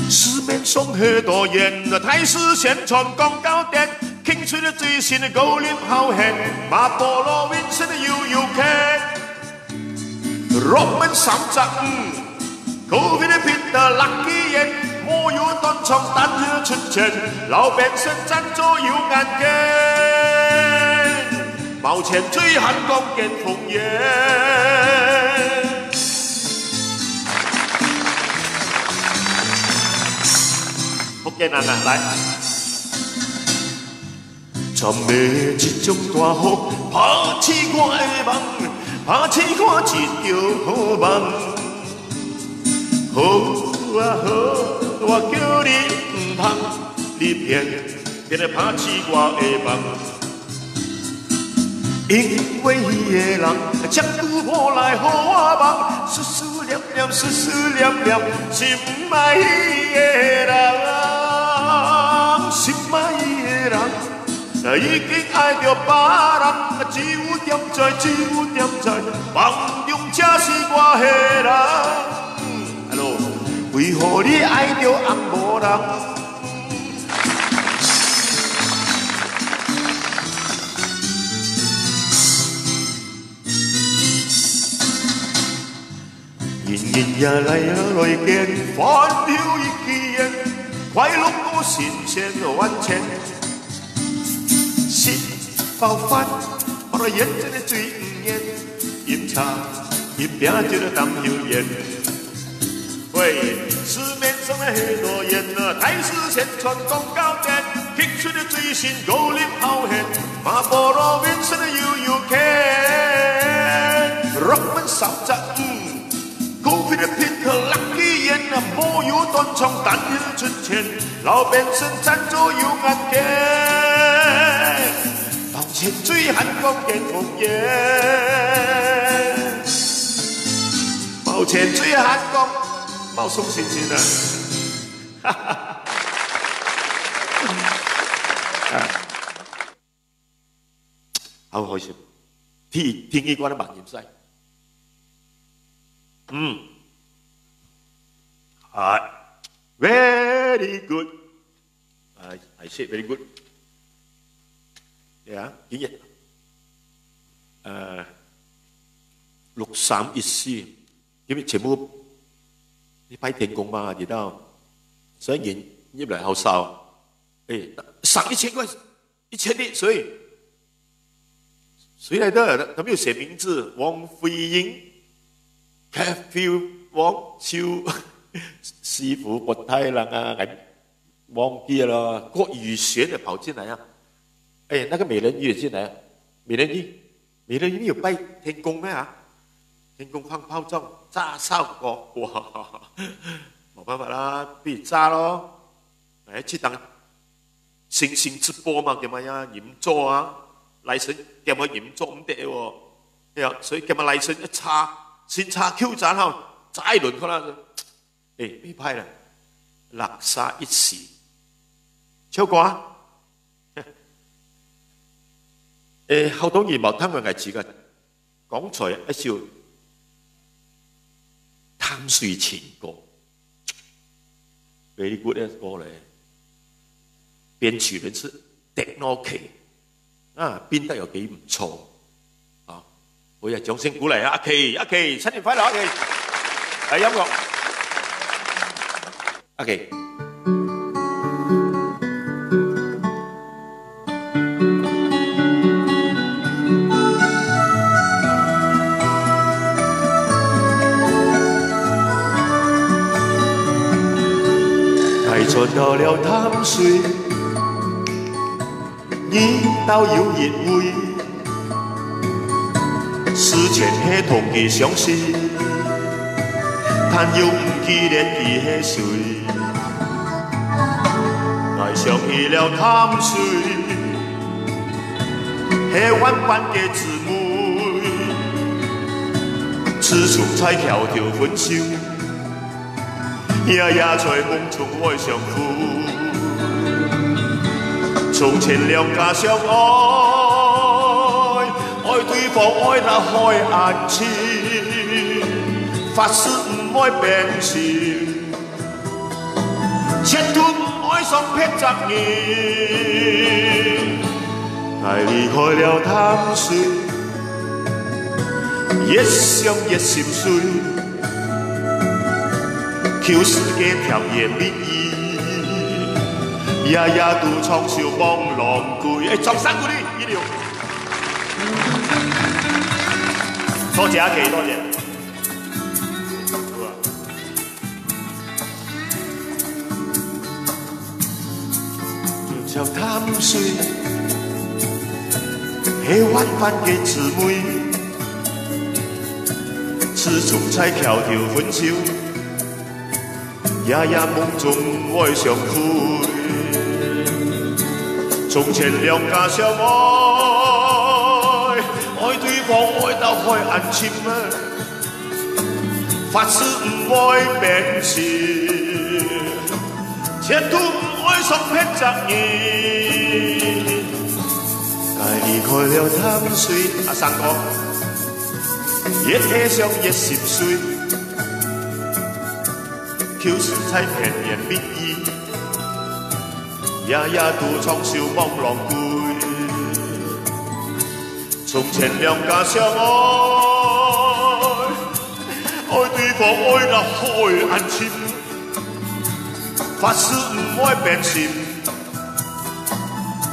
市面上許多人太師宣傳廣告店傾出了最新的高廉好漢馬波羅win身的悠悠看Roman 35高飛的片的 lucky 人沒有當場單熱出錢老百姓贊助有眼見毛錢追韓國見風煙福建人啊，來！尋日這種大雨，拍起我的夢，拍起我一條好夢。好啊好，我叫你唔通，你偏來拍起我的夢。因為伊個人將拄我來互我夢，思思念念，思思念念，心愛伊個人。心愛伊個人，已經愛着別人，只有點在，只有點在，夢中才是我的人。Hello， 為何你愛着紅無人？人人也來見，歡笑一見。快樂過新鮮萬千，心爆發，我來眼睛的水唔煙，飲茶飲餅就當油鹽。喂，市面上的許多煙啊，台視宣傳廣告店，剔出的最新高齡好漢，馬波羅面上的悠悠看，肉們燒炸股票的片刻 lucky 煙啊，沒有斷腸，但願存錢，老百姓賺咗有眼見，抱歉最寒光見紅顏，抱歉最寒光冇送星星啊，哈哈，好開心，聽呢個都盲驗晒。Very good. I said very good. Yeah, 幾日？6314，因為全部你拜天公嘛，知道？所以人入來好少，上1000塊，1000的，所以誰來的？他沒有寫名字，王飛英。Careful 王秋師傅不太冷啊，忘記了。郭宇璇的跑進來啊，那個美人魚也進來啊，美人魚有拜天公咩啊？天公放炮仗炸燒過，哇！冇辦法啦，必炸咯。去當星星直播嘛，叫乜呀？鹽座啊，來神叫乜鹽座唔得喎，係啊，所以叫乜來神一插。先查 Q 站後，再輪過啦。被派啦，6314，超過啊！好多年冇聽過藝詞嘅，剛才一首貪睡前歌 ，very good 嘅歌嚟。編曲人是 Techno K， 啊，編得又幾唔錯。我也掌聲鼓勵啊！阿琪，新年快樂！阿琪，係音樂，阿琪。太坐到了貪睡，已到有熱會。事前迄同佢相識，但又唔記得佢迄誰，愛上去了貪睡，迄晚班嘅姊妹，此處才跳跳分手，夜夜在夢中愛上佢，從前兩家相愛。愛對方愛到開眼前，發誓唔愛變心，切斷唔愛相劈責任，愛離開了貪睡，越想越心碎，求世界甜言蜜語，夜夜都創笑望浪攰。掌聲鼓勵，一流。多謝阿琪，多謝。就貪睡，迄晚班嘅姊妹，始終才跳跳分手，夜夜夢中愛相隨。從前兩家相愛，愛對方愛到開眼前啊，發誓唔愛變心，切斷唔愛相劈責任，但離開了貪睡。阿生哥，越愛上越心碎，求實在甜言蜜語，夜夜都創笑望浪攰。從前兩家相愛，愛對方愛到開眼前，發誓唔愛變心，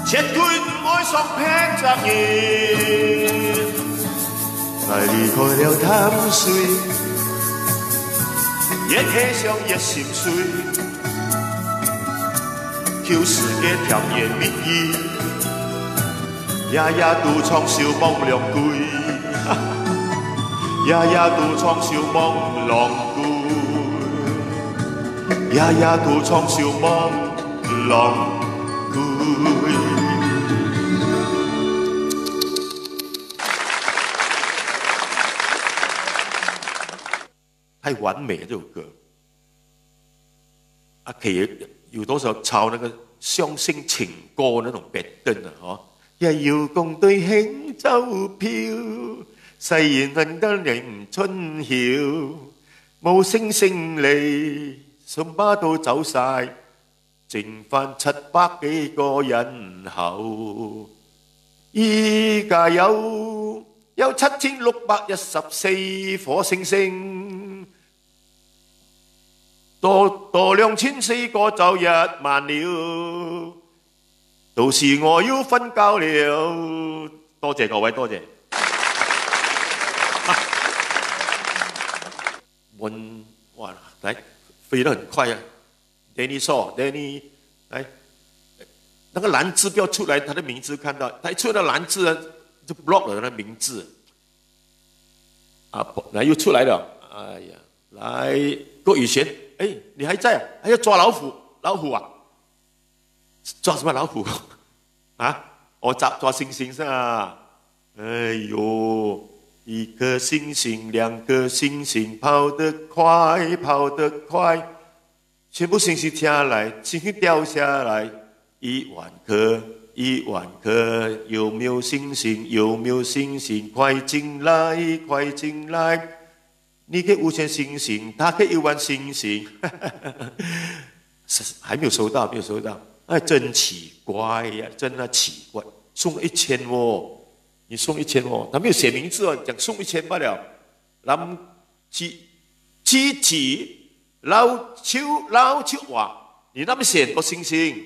絕對唔愛相騙責任。愛離開了淡水，越氣上越心碎，就是嘅甜言蜜語，夜夜都創笑夢兩句，夜夜都創笑夢兩句。夜夜都創笑夢兩句。太完美了這首歌，可以有多少抄那個雙星情歌那種別登啊？也要共對輕舟漂，誓言恨得迎春曉，冇星星嚟。什麼都走晒，剩返700幾個人後。依家有7614顆星星，多2400個就1萬了。到時我要瞓覺了。多謝各位，多謝。哇，來。飛得很快啊 ！Danny Shaw，Danny， 來，那個藍字不要出來，他的名字看到，他一出來藍字啊，就 block 了他的名字。啊，來又出來了，哎呀，來郭宇賢，哎，你還在啊？還要抓老虎？老虎啊？抓什麼老虎？啊？我抓星星是啊？哎呦！一顆星星，兩顆星星，跑得快，跑得快，全部星星下來，星星掉下來，1萬顆，1萬顆，有沒有星星？有沒有星星？快進來，快進來！你給5000星星，他給1萬星星，還沒有收到，沒有收到，哎，真奇怪呀，真的奇怪，送了1000哦。你送1000哦，他沒有寫名字哦，講送1000罷了。林子老秋哇，你那邊寫很多星星，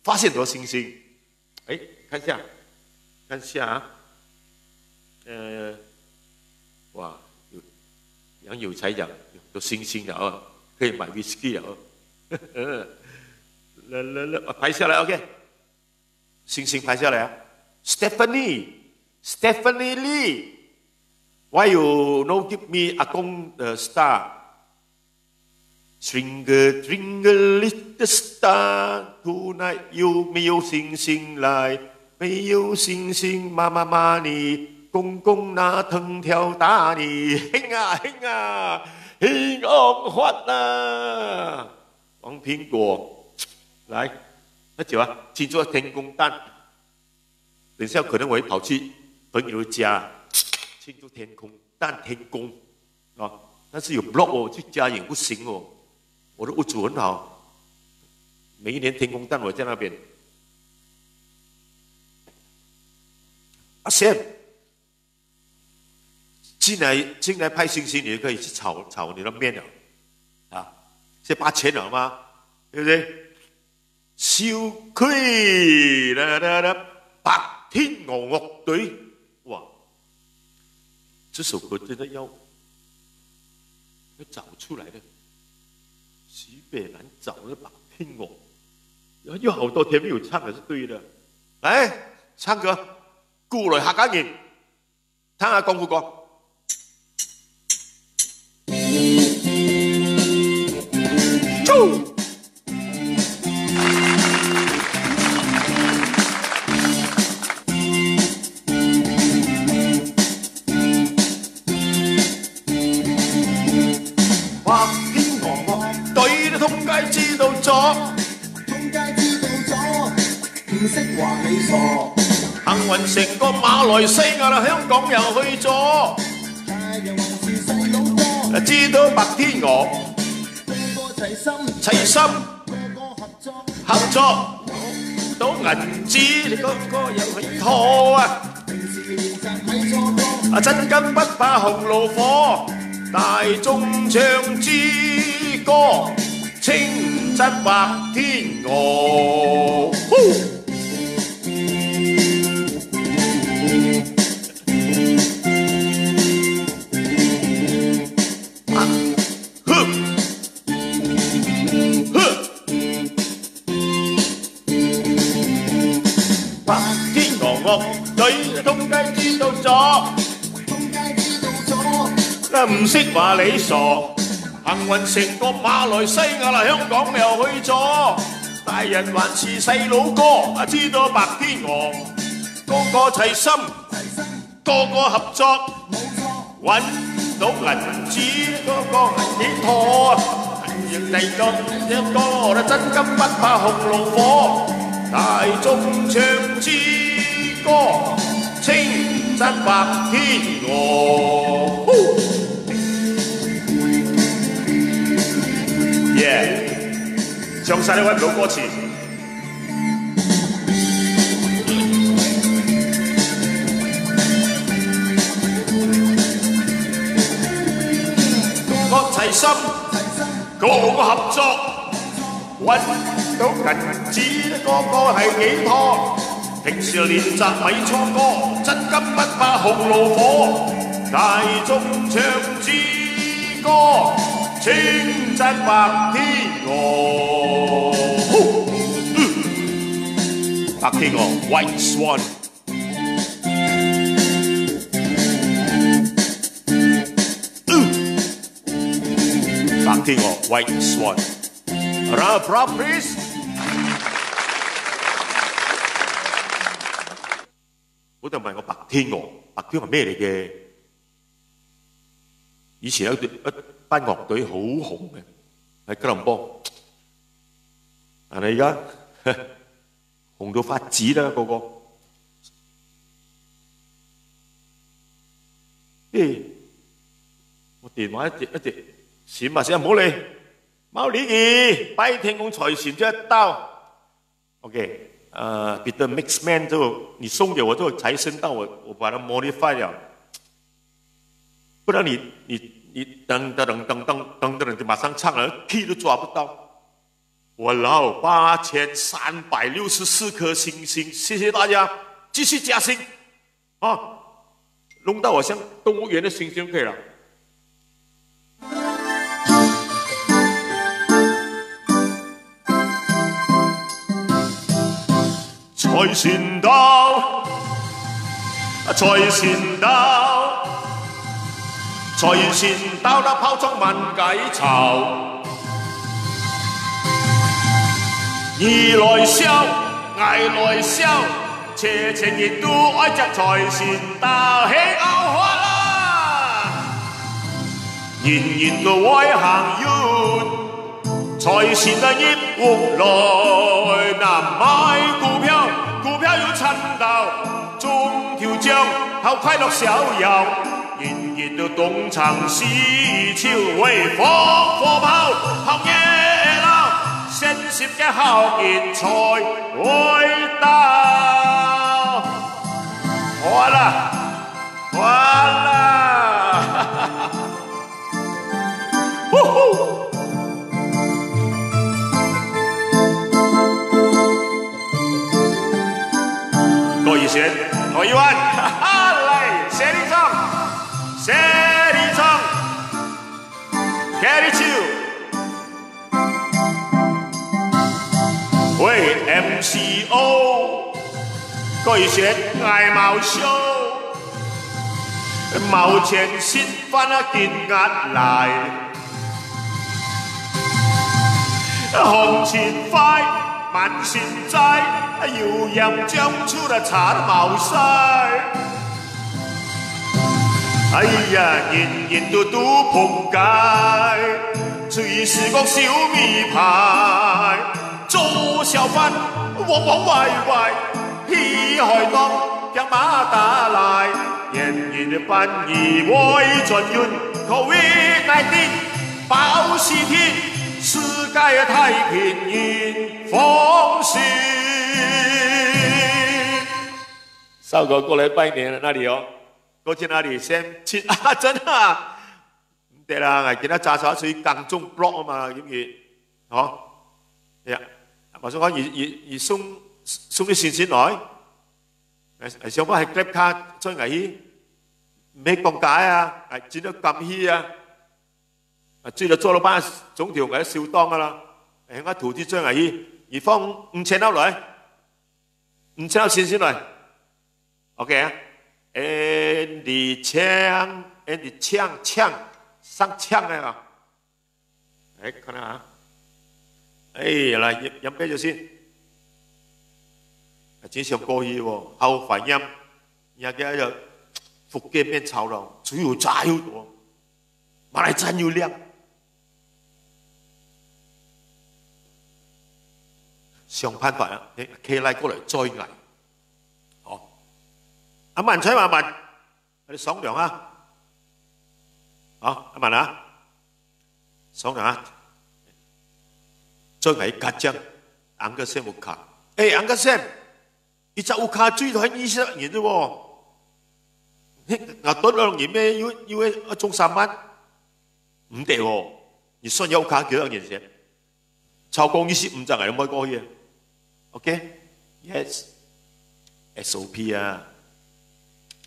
發現很多星星。哎，看一下啊，哇，楊有才講有多星星了哦，可以買 whisky 了哦。拍下來 ，OK， 星星拍下來啊 ，Stephanie Lee，Why you no give me 阿公的 star？Twinkle twinkle little star tonight， 有沒有星星來？沒有星星，媽媽罵你，公公拿藤條打你，興啊興啊，興惡發啊！黃蘋果，來，喝酒啊！慶祝天公誕，等一下可能我會跑去朋友家慶祝天公誕天公啊！但是有 block 哦，去家也不行哦。我的屋主很好，每一年天公誕我在那邊。阿 Sam， 進來派星星，你就可以去炒你的麵了啊！現在8000了嗎？對不對？小區白天鵝樂隊，哇！這首歌真的要找出來的。西北難找的白天鵝，有好多天沒有唱的是對的。來唱歌，過來客家人，聽下功夫歌。幸運成個馬來西亞啦，香港又去咗，知道白天鵝齊心合作，到銀紙你個又去拖啊！真金不怕紅爐火，大眾唱支歌，青真白天鵝。白天鵝樂隊通街知道咗，唔識話你傻。幸運成個馬來西亞啦，香港又去咗。大人還是細佬哥，知道白天鵝，個個齊心，個個合作，揾到銀紙，個個係幾妥。人哋講一個真金不怕紅爐火，大眾唱支歌，稱讚白天鵝。唱晒都揾唔到歌詞。個個齊心，個個合作，揾到銀紙，個個係幾妥。平時練習咪錯歌，真金不怕紅爐火，大眾唱支歌。稱讚白天鵝，白天鵝 White Swan， 白天鵝 White Swan，Round of applause please。好多人問我白天鵝，白天鵝係咩嚟嘅？以前一班樂隊好紅嘅喺吉隆坡，但係而家紅到發紫啦個個。我電話一直閃嘛閃唔好理，貓李兒白天公財神就到。OK，Peter Mixman 就你送給我這個財神到，我把它 modify 了，不然你噔噔噔噔噔噔噔就馬上唱了 ，key 都抓不到。我老8364顆星星，謝謝大家，繼續加薪啊！弄到我像動物園的星星可以了。財神到，財神到。財神到啦，拋裝萬計籌，兒來笑，藝來笑，邪情亦都愛着財神到，起牛花啦！人人都愛行運，財神的業務來，嗱買股票，股票有撐到，中條獎好快樂逍遙。人人都東창西潮，為火炮學熱鬧，聲攝嘅好熱才會到。完了，完了，各位選，各位玩，來，謝禮唱。Steady song, carry you. 喂 MCO， 各位選嗌毛show，毛錢先翻啊見壓嚟，紅錢快慢錢債，要人將出嚟查毛曬。哎呀，人人都仆街，隨時個小米牌，做小販黃黃壞壞，屁海當讓馬打來，人人的扮以為專用 COVID-19 保喜天，世界太平yên風行。少哥過來拜年了，那裡哦。過去那裡先切啊，真啊，唔得啦，我見到炸炒水更中 block 啊嘛，咁嘅，嗬，呀，話想講而送啲錢錢來，想講係 grab 卡再危險，咩講解啊？係轉到咁稀啊！追到做老闆總條係少當噶啦，係我投資最危險，而放5000歐來，5000歐錢先來 ，OK 啊 ？Andy 槍生槍啊！誒，看下啊！誒，嚟飲啤酒先。真想過去喎，後反音，而家就福建變炒樓，水又炸又多，馬來站又靚。想辦法啊！企拉過嚟災危。好，阿文采話文，我哋商量啊！好，阿文啊，商量啊！災危夾張，安個先冇卡。誒，安個先，伊只有卡最多係20年啫喎。我多2年咩？要中3萬，唔得喎！你算有卡幾多年先？超過25隻人都冇過去。OK，yes， SOP 啊，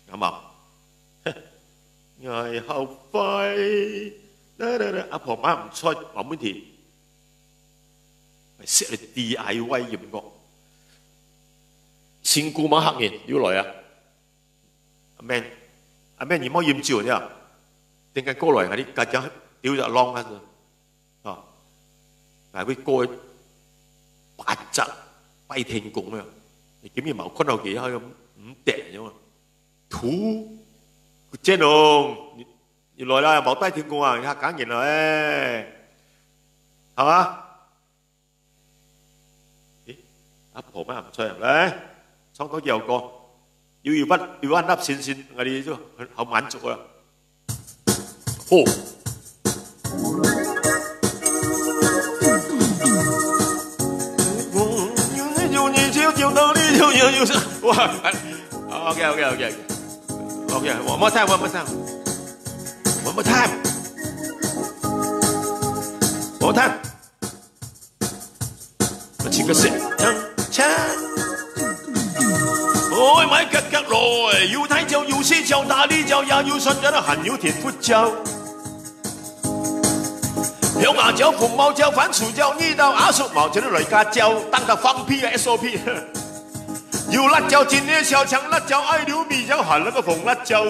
啱啊。愛後悔，阿婆媽唔出冇問題。識你 DIY 音樂，辛苦嗎客人要來啊！阿 Man，你冇飲酒啫？點解過來嗰啲家長屌就啷啊？啊，係會過8隻拜天公啊！你檢驗冇坤到幾開咁唔定啫嘛？土即係你來啦，冇拜天公啊！你客揀人啦誒，係嘛？阿婆媽唔出入嚟，廠頭有個要一粒錢，我哋都好滿足啦。哦，哇 ！OK，one more time，one more time，我請個聲。愛買格格來，要睇就要施就打呢就也要信任，還要填闊就。有牙椒、鳳毛椒、番薯椒、呢豆亞叔毛椒、雷家椒，當佢放屁嘅 SOP。要辣椒煎呢小腸，辣椒愛料米椒，還那個紅辣椒。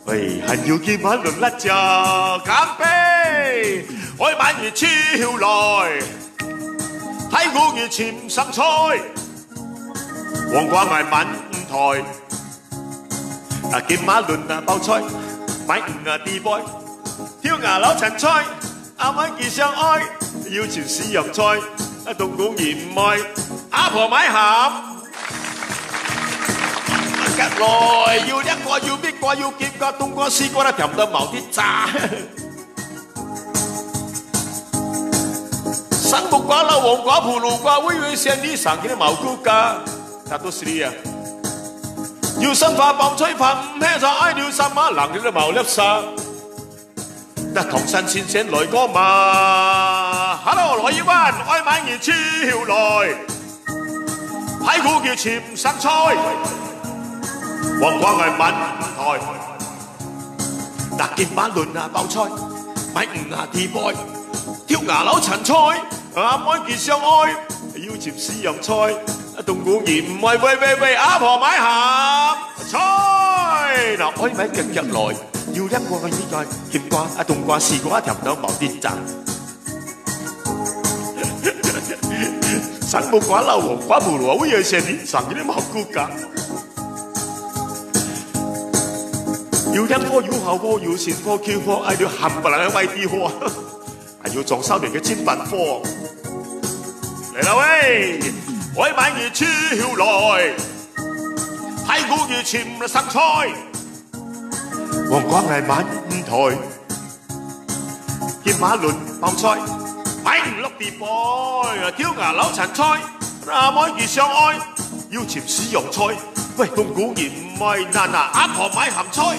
喂，還要見馬倫辣椒，乾杯！愛買熱超來。睇古月潛生菜，黃瓜賣滿台，見馬倫包菜，買地菜，挑牙柳陳菜，阿妹結上愛，要潮豉油菜，冬菇鹽愛，阿婆買鹹，吉來要一個要搣個要結個冬瓜絲瓜啦，甜到毛啲炸。生木瓜、老黃瓜、葫蘆瓜、威威鮮啲生嘅毛菇㗎，它都是啊！要新化爆吹拍唔聽就愛了什麼，冷嘅都毛粒沙。得唐山先生來過嘛 ？Hello， 來一灣愛買熱超來，排骨叫潛生菜，黃瓜係滿台，嗱見馬倫啊爆菜，買地菜，挑牙柳陳菜。阿妹結相愛，要潛豉油菜，冬菇鹽喂，阿婆買鹹菜，嗱愛買日來，要一個嘅依個甜瓜，冬瓜絲瓜甜到毛啲炸，生木瓜、老黃瓜、葫蘆威嘢成年生啲毛菇㗎，要一科要後科要前科 Q 科，嗌到冚唪唥嘅威啲科。係要撞收年嘅煎品科嚟啦喂！愛買熱超來，睇古熱潛生菜，黃瓜係滿台，見馬倫爆菜，買5粒地菜，挑牙柳陳菜，阿妹結相愛，要潛豉油菜，喂冬菇鹽味嗱，阿婆買鹹菜，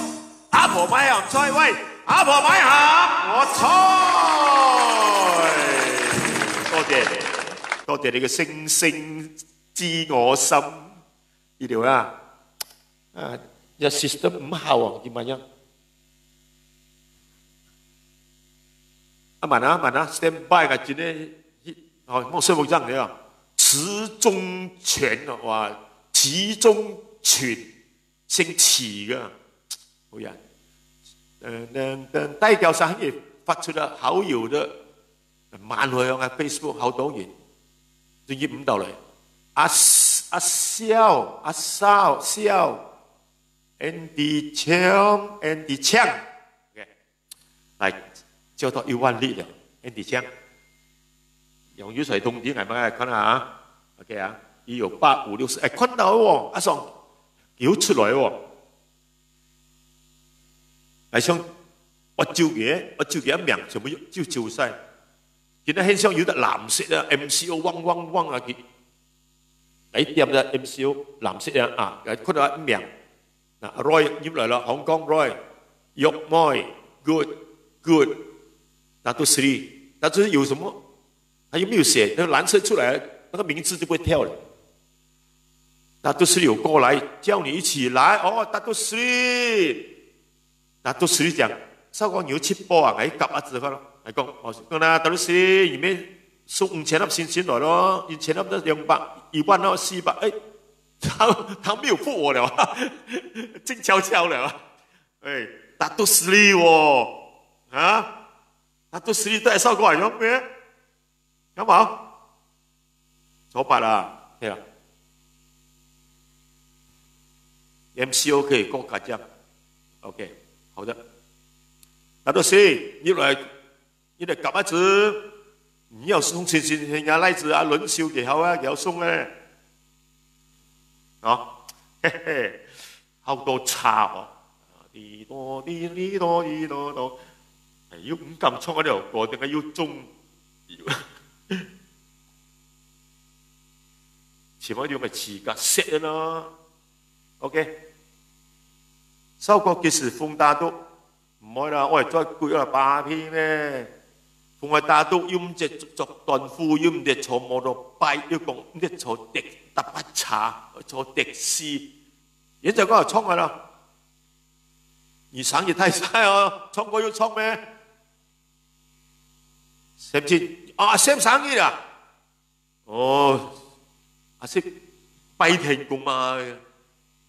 阿婆買鹹菜，喂阿婆買鹹我菜。多多謝你嘅星星知我心。呢條啊，一 system 唔效啊，點樣？慢啊 ，stand by 嘅字咧，我睡夢真嘅啊，池中泉啊，哇，池中泉姓池嘅，好人。低調生意發出咗好友的萬回響喺 Facebook 好多人，仲要唔到嚟。阿蕭 ，Andy Chang， 嚟叫到1萬例了 ，Andy Chang， 用雨水通啲係咪？看下啊 ，OK 啊，1、8、5、6、10，看到喎，阿爽叫出來喎，係想我照嘅一命全部照晒，見到很想有得藍色啊 ，MCO 汪啊佢。你掂咗 MCO 藍色啊，看到一名，嗱 Roy 入嚟啦，香港 Roy， 玉妹 good， 打到3，打到有什麼？還有沒有寫？那個藍色出來，那個名字就不會跳了。打到3有過來，叫你一起來，哦，打到3，講，少講有7波啊，係夾啊字法咯，係講，講啦，打到3，裏面送5000粒先來咯，1000粒都200，1萬到400，哎，他沒有付我了，靜悄悄了，哎，打到3喎，啊，打到3都係收過嚟咗咩？有冇？錯八啦，係啊 ，MCO 可以過卡獎 ，OK， 好的，打到4，入來夾一字。你要送錢人家例子啊，輪銷幾好啊，幾好送咧，啊，嘿嘿，好多茶哦，啲多，係要唔敢衝嗰條歌，定係要中，前面要咪詞格 set 咯 ，OK， 收過幾時風大都唔可以啦，我係再攰咗8篇咧。逢係大都要唔只作斷夫，要唔只坐摩托拜，要講唔只坐搭巴茶，坐的士，而家嗰度衝去啦！而生意太晒哦，衝過要衝咩？係唔係？啊，Sam 生意啊！哦，阿 Sam 拜天公嘛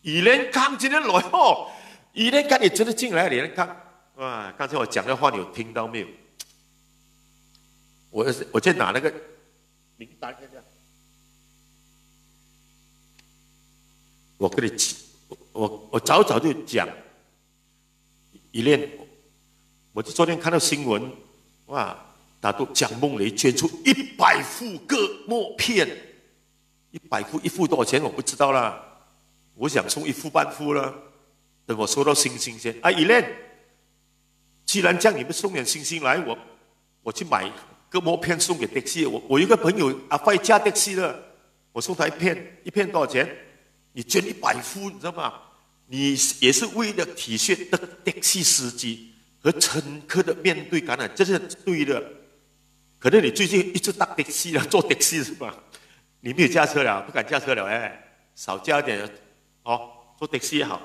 ，2連康今天來哦，2連康你真的進來2連康哇！剛才我講的話你有聽到沒有？我再拿那個名單看看，我跟你講，我早就講一連，我就昨天看到新聞，哇，大都蔣夢雷捐出100副割膜片，100副，1副多少錢我不知道啦，我想送1副半副啦，等我收到星星先。啊，一連，既然這樣，你們送點星星來，我去買。割膜片送給的士，我一個朋友阿輝揸的士的，我送他一片多少錢？你捐100副，你知道嗎？你也是為了體恤的士司機和乘客的面對感染，這是對的。可能你最近一直搭的士了，坐的士是吧？你沒有駕車了，不敢駕車了，哎，少駕一點，哦，坐的士也好。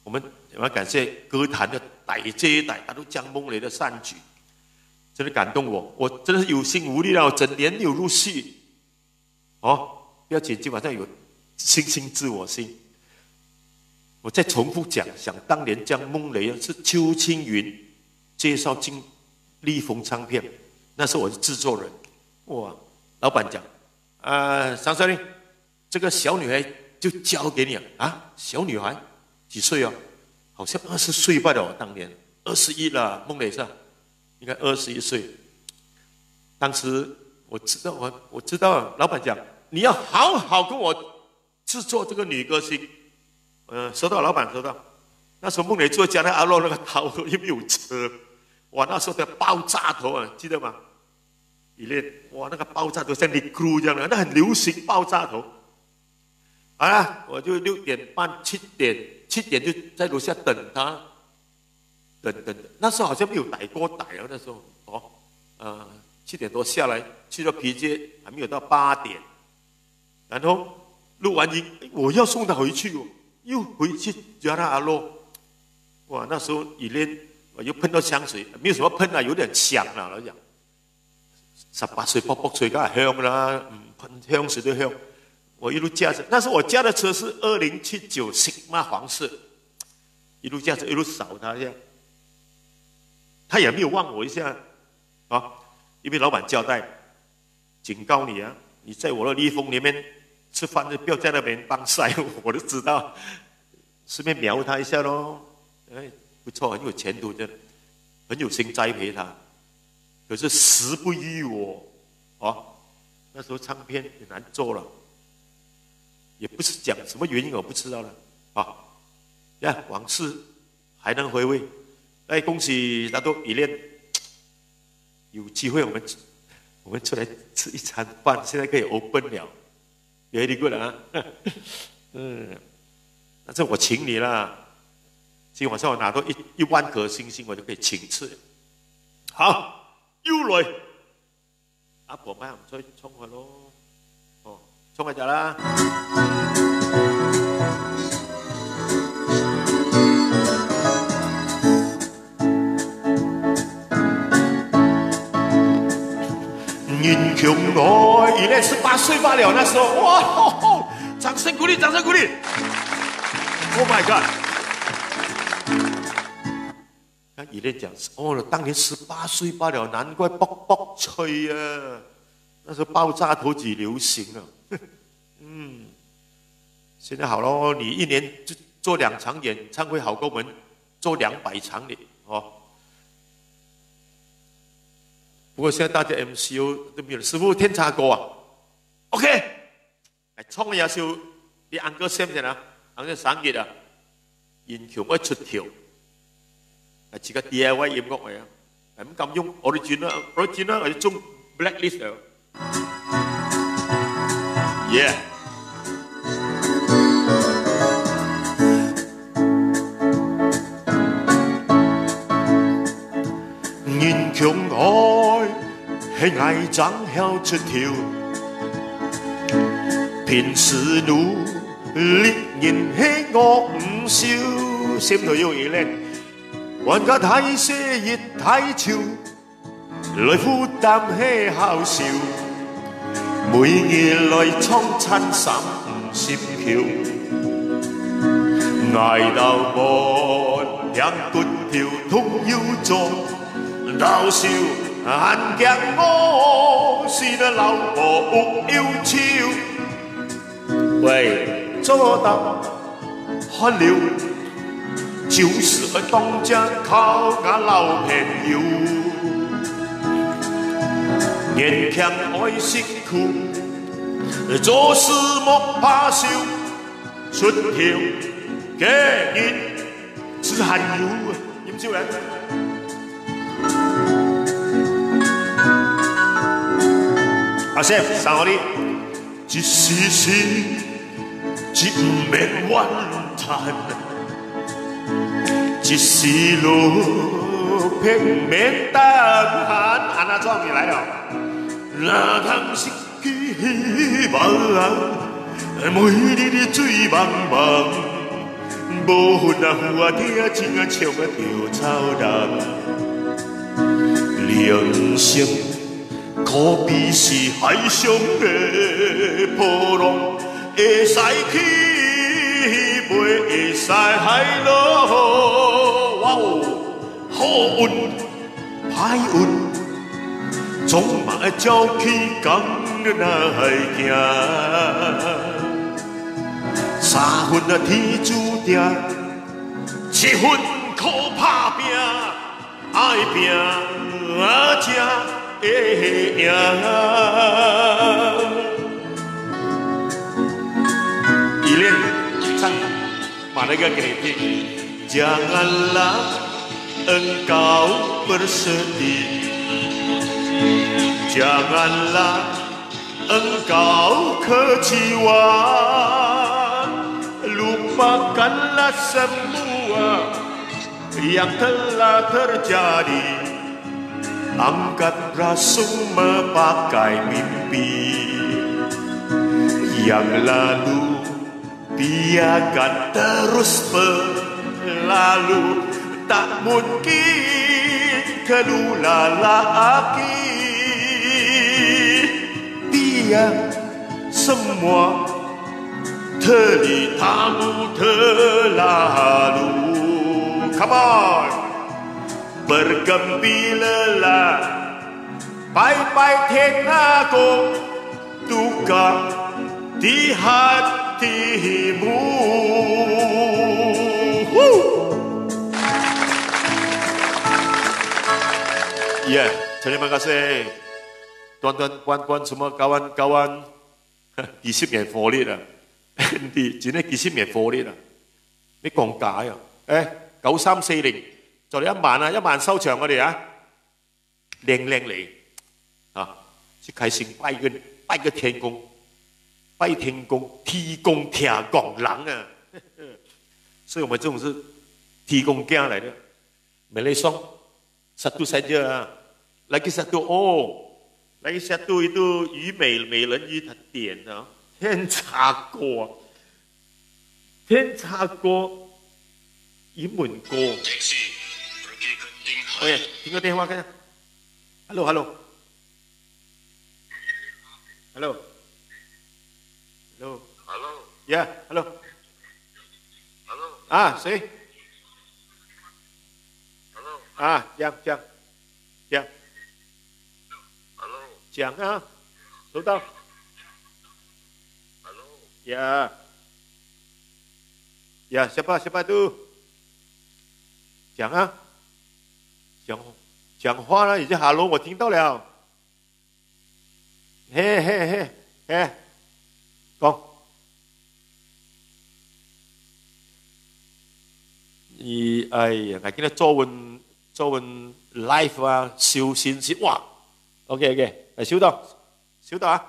我們要感謝歌壇的代接代，他都江夢雷的善舉。真的感動我，我真的是有心無力了，整年有入戲。哦，不要緊，今晚上有星星知我心。我再重複講，想當年江夢雷是邱青雲介紹進立豐唱片，那是我的製作人。哇，老闆講，張少林，這個小女孩就交給你啊，小女孩幾歲啊？好像20歲吧的，我當年21了，夢雷是吧？應該21歲，當時我知道，老闆講你要好好跟我製作這個女歌星，收到，老闆收到。那時候夢雷做家的阿洛那個頭又沒有車，哇，那時候的爆炸頭啊，記得嗎？一列，哇，那個爆炸頭像你 crew 這樣的，那很流行爆炸頭。好了，我就6點半、7點就在樓下等他。等，那時候好像沒有逮過逮啊，那時候哦， 7点多下来，去到皮街还没有到8点，然后录完音，我要送他回去哦，又回去加拉阿洛，哇，那时候雨恋我又喷到香水，没有什么喷啊，有点香啦，老讲，18岁卜卜水梗係香啦，噴香水都香。我一路驾着，那时候我驾的车是2079 Sigma 黄色，一路驾着一路扫他这样，他也没有望我一下啊。因为老板交代，警告你啊，你在我的立丰里面吃饭就不要在那边帮晒，我都知道，顺便瞄他一下咯。哎，不错，很有前途，真的，很有心栽培他。可是时不与我，那时候唱片也难做了，也不是讲什么原因我不知道了往事还能回味。哎，恭喜大多依恋。有机会我们出来吃一餐饭，现在可以 open 了 ，very good 啊！但是我请你啦，今天晚上我拿到1万颗星星，我就可以请吃。好，又來，阿婆買唔出沖佢咯，沖佢就啦。英雄我依恋18岁罢了，那时候哇，掌声鼓励，掌声鼓励 ！Oh my god！ 看依恋讲当年18岁罢了，难怪卜卜脆啊！那时候爆炸头几流行了，现在好咯，你一年就做2场演唱会，好过我们做200场的不过现在大家 MCO 都没有，师傅天差歌啊 ，OK， 嚟衝一下少，你按個聲先啦，按個省熱啊，現場可以出條，係自己 DIY 音樂嚟啊，係咁咁用 original 或者中 blacklist 啊 ，yeah。英雄愛係偽裝跳出條，平時努力人係我唔少，心頭有熱戀，玩家太寫熱太潮，來負擔係好笑，每夜來衝親心唔攝橋，捱到半兩斷條通腰撞。搞笑眼鏡我是那老婆不要超，喂，做到看了就是去當隻靠我老朋友，年輕愛辛苦，做事莫怕笑，出條嘅人是罕有，飲少人。阿 Sam， 送我啲，一時時，一唔免怨嘆，一時路偏唔免得閒。安娜莊你來了，那通失去希望，每日的水茫茫，無魂啊有啊聽情啊唱啊跳草人，人生。可比是海上的波浪，會使起，袂會使海落。哇哦，好運歹運，總嘛會照起工哪會行？3分啊天注定，7分靠打拼，愛拼才。會贏，依戀唱把那個給你聽。Janganlah engkau bersedih, janganlah engkau kecewa, lupakanlah semua yang telah terjadi. angkat rasul mepakai mimpi yang lalu, biarkan terus berlalu, tak mungkin kedua lagi. Biar semua deritamu terlalu. Come on, bergembiralah, bye-bye tengahku, duka di hatimu. Ya, terima kasih tuan-tuan, puan-puan, semua kawan-kawan. 20年火烈啦，真係20年火烈啦！你講解啊？誒，9340，就嚟1萬啊，1萬收場我哋啊，靚嚟啊！即開心拜個天公，拜天公，天公聽講人啊！所以我們這種是天公家來的，沒嚟送，satu saja lah，lagi satu oh。Lagi satu itu 虞美人鱼他点的天茶锅，天茶锅英文歌。OK， 听个电话看下。Hello。Yeah， hello。啊，谁？ 啊，讲。讲啊，收到。Ya. Ya, siapa itu? 讲啊，讲话了，已经 hello， 我听到了。嘿，講。哎呀，我今日做運 live 啊，笑先先，哇 ，OK， 收到啊！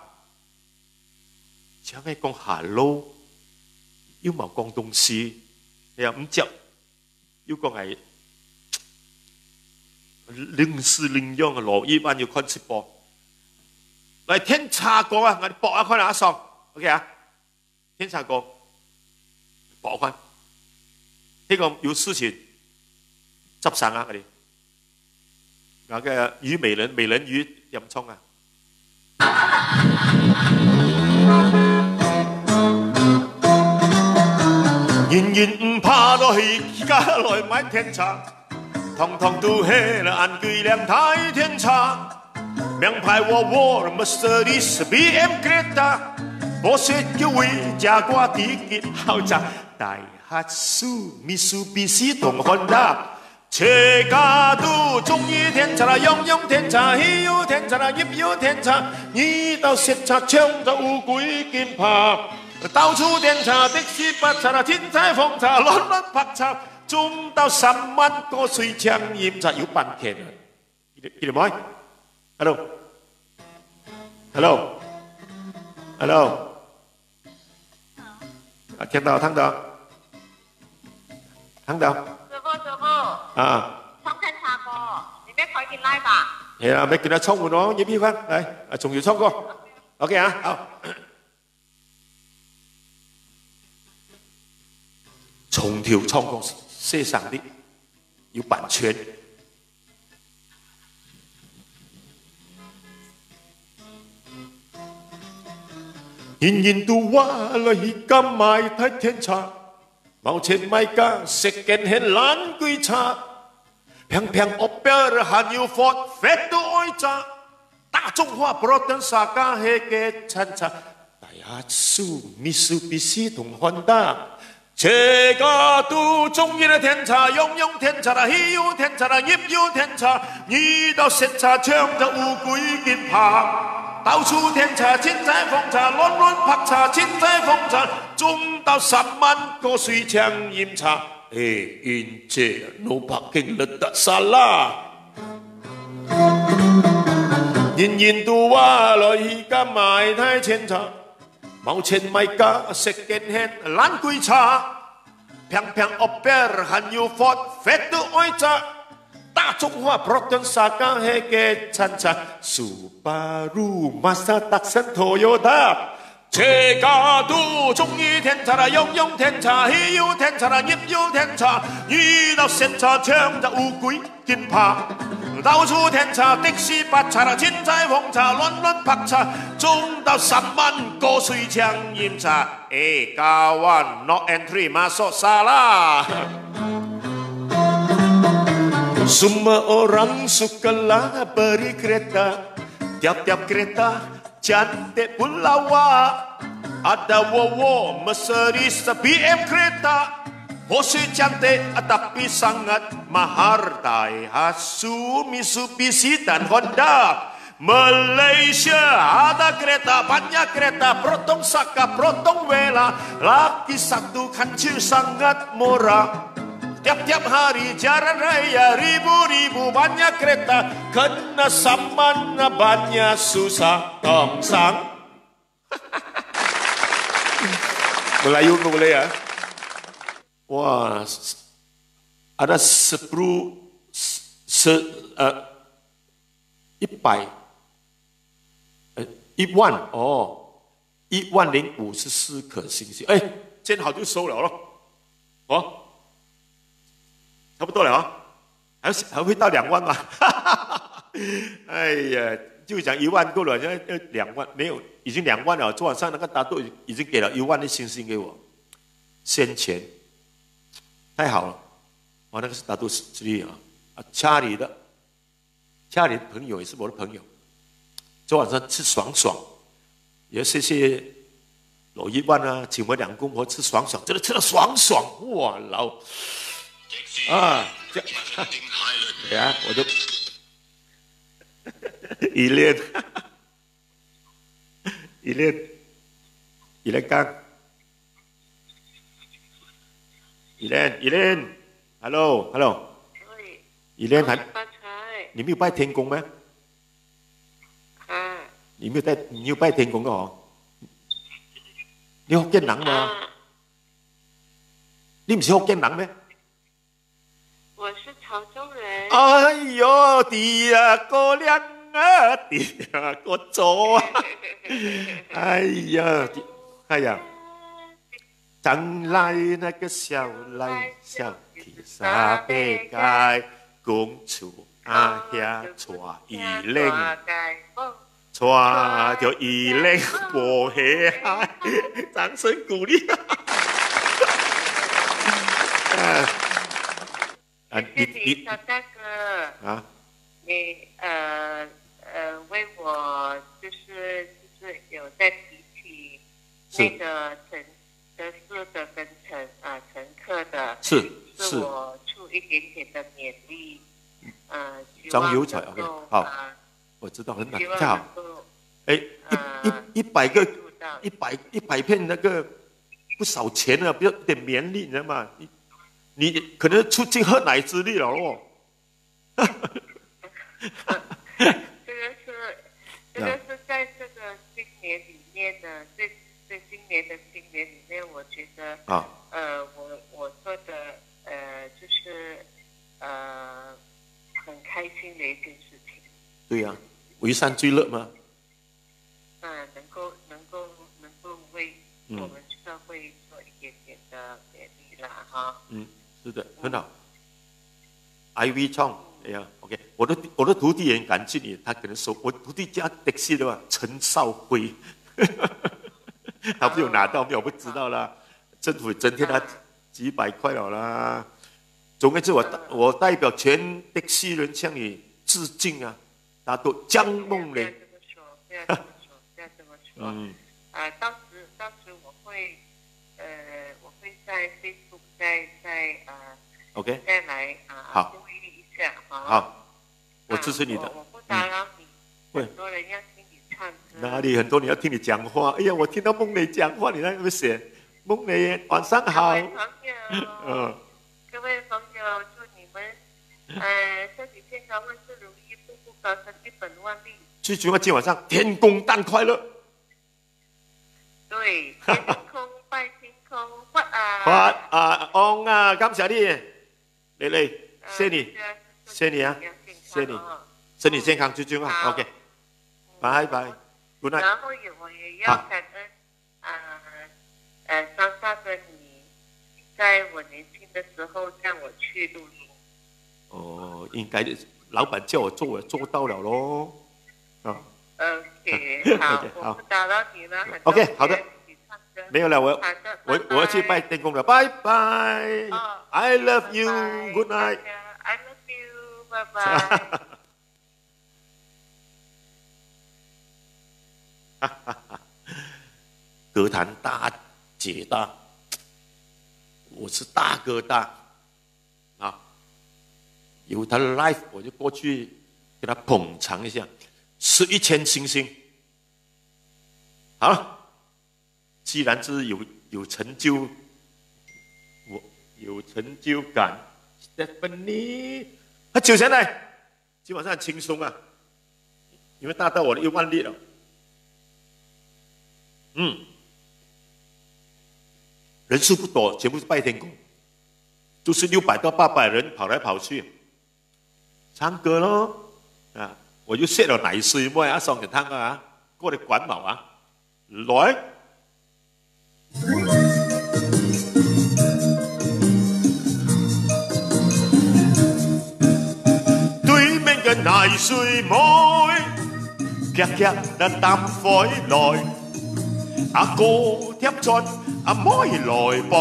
請你講 hello， 要冇講東西，又唔接，要講係零時零樣嘅羅伊班要看直播，嚟天茶哥啊！我哋搏一看阿爽 ，OK 啊？天茶哥搏一看，呢個有事情執生啊！我哋嗱嘅魚美人魚任沖啊！人唔怕落去，家來買天茶，通通都係那安居兩台天茶，名牌沃爾 Mercedes BM Creta， 保時捷威加掛地鐵豪宅，大客蘇 Mitsubishi 同 Honda。車架都中意天茶啦，用天茶，喜有天茶啦，業有天茶，一到食茶搶就烏龜見爬，到處天茶的士白茶啦，天彩鳳茶，亂拍茶，中到3萬個水槍飲茶有半天啊！記得冇 ？Hello， 啊，聽到。師傅，沖天茶過，你咩可以見 live 啊？係啊，咪見到沖換咯，葉飛翻嚟，仲要沖過 ，OK 啊，好。從條倉公寫上啲要版權。人都話嚟今買睇天茶。冇錢買架second hand 爛鬼茶，平屋邊還要貨肥到愛炸，大眾化 Proton 沙家係嘅餐茶，大客蘇 Mitsubishi 同 Honda， 車架都中意嘅天茶，用天茶啦，喜有天茶啦，業有天茶，遇到食茶搶就烏龜見爬。到處天茶，千載風茶，亂拍茶，千載風茶，中到3萬個水槍飲茶，in這 no parking letak salah， 人都話來家買睇天茶，冇錢買架second hand 爛鬼茶，平屋邊還要貨，肥到愛炸。大众化 Proton Saga Hege Chancha Subaru Mazda Datsun Toyota 这个都终于天差了，拥有天差，稀有天差了，业有天差，遇到现场抢着乌龟金怕，到处天差，的士八叉了，千载风茶，乱乱拍叉，中到3万个水枪饮茶，kawan no entry masuk salah. Semua orang sukalah beri kereta, tiap-tiap kereta cantik pun lawa. Ada Volvo, Mercedes, BM kereta. Bose cantik tapi sangat mahal. Daihatsu, Mitsubishi dan Honda. Malaysia ada kereta, banyak kereta. Proton Saka, Proton Vela. Laki satu kancil sangat murah. Tiap-tiap hari jalan raya ribu-ribu banyak kereta. Kena saman banyak susah tongsang. Melayu tu boleh ya? Wah, ada 100, 1,054颗星星。哎，建好就收了咯。哦。差不多了啊，还会到2万吗？哎呀，就讲1万够了，现在2万没有，已经2万了。昨晚上那个大豆已经给了1万的星星给我，先前太好了，哇，那个是大豆之力啊，家里的朋友也是我的朋友，昨晚上吃爽爽，也谢谢罗1万啊，请我2公婆吃爽爽，真的吃得爽爽，哇老。啊，对啊，我就依恋刚，依恋 ，hello，依恋还，你没有拜天公吗？啊，你有拜天公的哦？你福建人吗？你不是福建人吗？我是潮州人。哎呦，弟啊，哥俩啊，弟啊，哥走啊！哎呀，将来那个小来小去三百街，公主阿遐带伊领，带着伊领过海，掌声鼓励！谢谢你，小大哥。啊，你为我就是有在提起那个德士的跟乘客的，是我出一点点的勉励。张油彩 ，OK， 好，我知道很难，太好。哎，100片那个不少钱啊，不要点勉励，你知道吗？你可能出尽喝奶之力了哦。这个是在这个新年里面的，在今年的新年里面，我觉得我做的就是很开心的一件事情。对呀，为善最乐嘛。能够为我们社会做一点点的勉励啦，哈。是的，很好。IV 创，哎呀 ，OK， 我的徒弟也很感激你，他可能说，我徒弟加的士的嘛，陈少辉，他不有拿到没有？我不知道啦。政府增添他几百块了啦。总而言之，我代表全的士人向你致敬啊！大家都江梦雷。不要这么说。到时我会在 Facebook OK， 再来好，注意一下哈。好，我支持你的。我不打扰你，很多人要听你唱歌。哪里很多人要听你讲话？哎呀，我听到梦雷讲话，你那边写梦雷晚上好。各位朋友，祝你们身体健康，万事如意，步步高升，一本万利。最主要今晚上天公诞快乐。对，天空拜天空，發安啊，感謝你，嚟，謝你，谢你啊，谢你，身体健康最重要。OK， 拜拜 ，Good night。然后我也要感恩莎莎跟你，在我年轻的时候让我去录音。哦，应该老板叫我做，我做到了咯。啊。OK， 好，我不打扰你了。OK， 好的。没有了，我要去拜天公了，拜拜。I love you, good night。I love you， 拜拜。歌坛大姐大，我是大哥大啊！有他的 live， 我就过去给他捧场一下，是1000星星。好了。既然是有成就，我有成就感 ，Stephanie， 他9钱呢，基本上很轻松啊，因为达到我的1万例了。人数不多，全部是拜天公，都是600到800人跑来跑去，唱歌咯啊！我就set了奶水妹啊，上日聽啊，過嚟滾毛啊，來。對面嘅泥水妹，夾夾那擔火來，阿哥貼進阿妹來幫，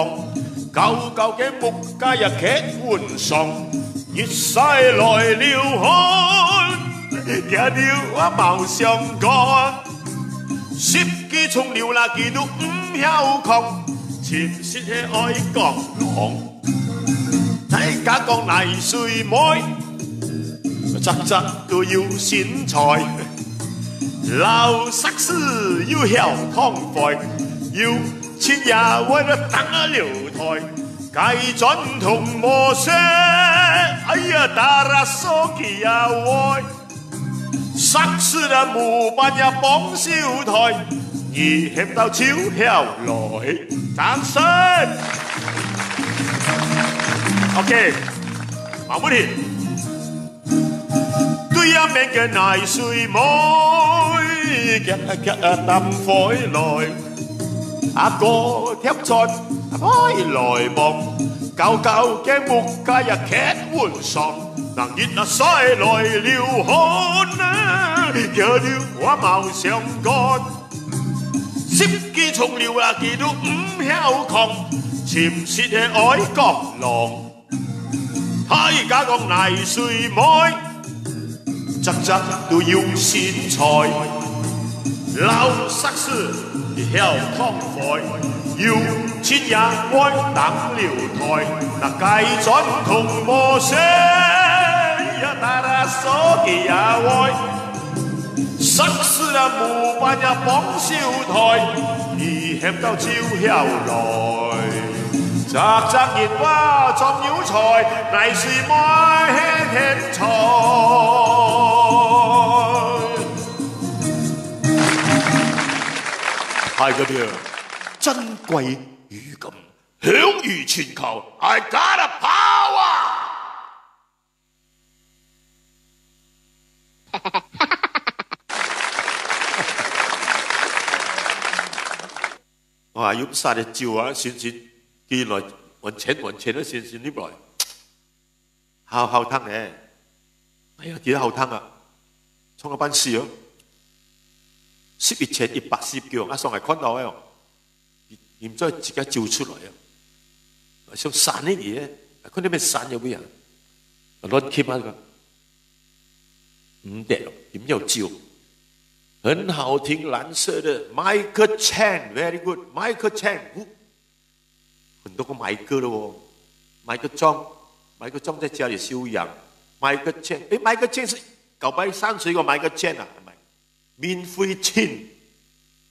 舊舊嘅木架日劇換上，熱曬來了汗，惹了我毛上乾。10幾重了啦，佢都唔曉控，潛雪嘅愛國郎，睇假講泥水妹，則則都要剪裁，老實事要曉湯費，要切呀為了等啊聊台，計準同模式，哎呀打啦索奇呀愛。實事的木板也綁小台，而險到超曉來，掌聲 ！OK， 冇問題。對一面嘅泥水妹，夾夾抌火來，阿哥貼出阿妹來幫，舊舊嘅木架日劇換上。能熱那曬來了汗啊，惹了我毛上乾。10幾重了啊，佢都唔曉控，潛雪嘅愛國郎，睇假講泥水妹，則則都要剪裁，老實事曉湯費，要切也愛等聊台，那計準同模式。大家所記也愛，實事啊無辦也綁小台，而險到朝曉來，擇擇熱花作妖財，泥水妹天才。係嗰啲啊，珍貴語感，享譽全球 ，I got a power。我話要殺隻照啊！算見來還錢都算呢來，後湯咧，哎呀，幾多後湯啊？沖一班事咯，11錢110叫，阿上係看到嘅，然之後自己照出來啊！想散呢嘢，佢啲咩散有咩人？亂 keep 啊！唔得，點有照？很好聽，藍色的 Michael Chan，very good，Michael Chan， 很多個麥哥了哦 ，Michael Chong 在家裡修養 ，Michael Chan， 誒 ，Michael Chan 是9山水個 Michael Chan 啊，係咪？面灰千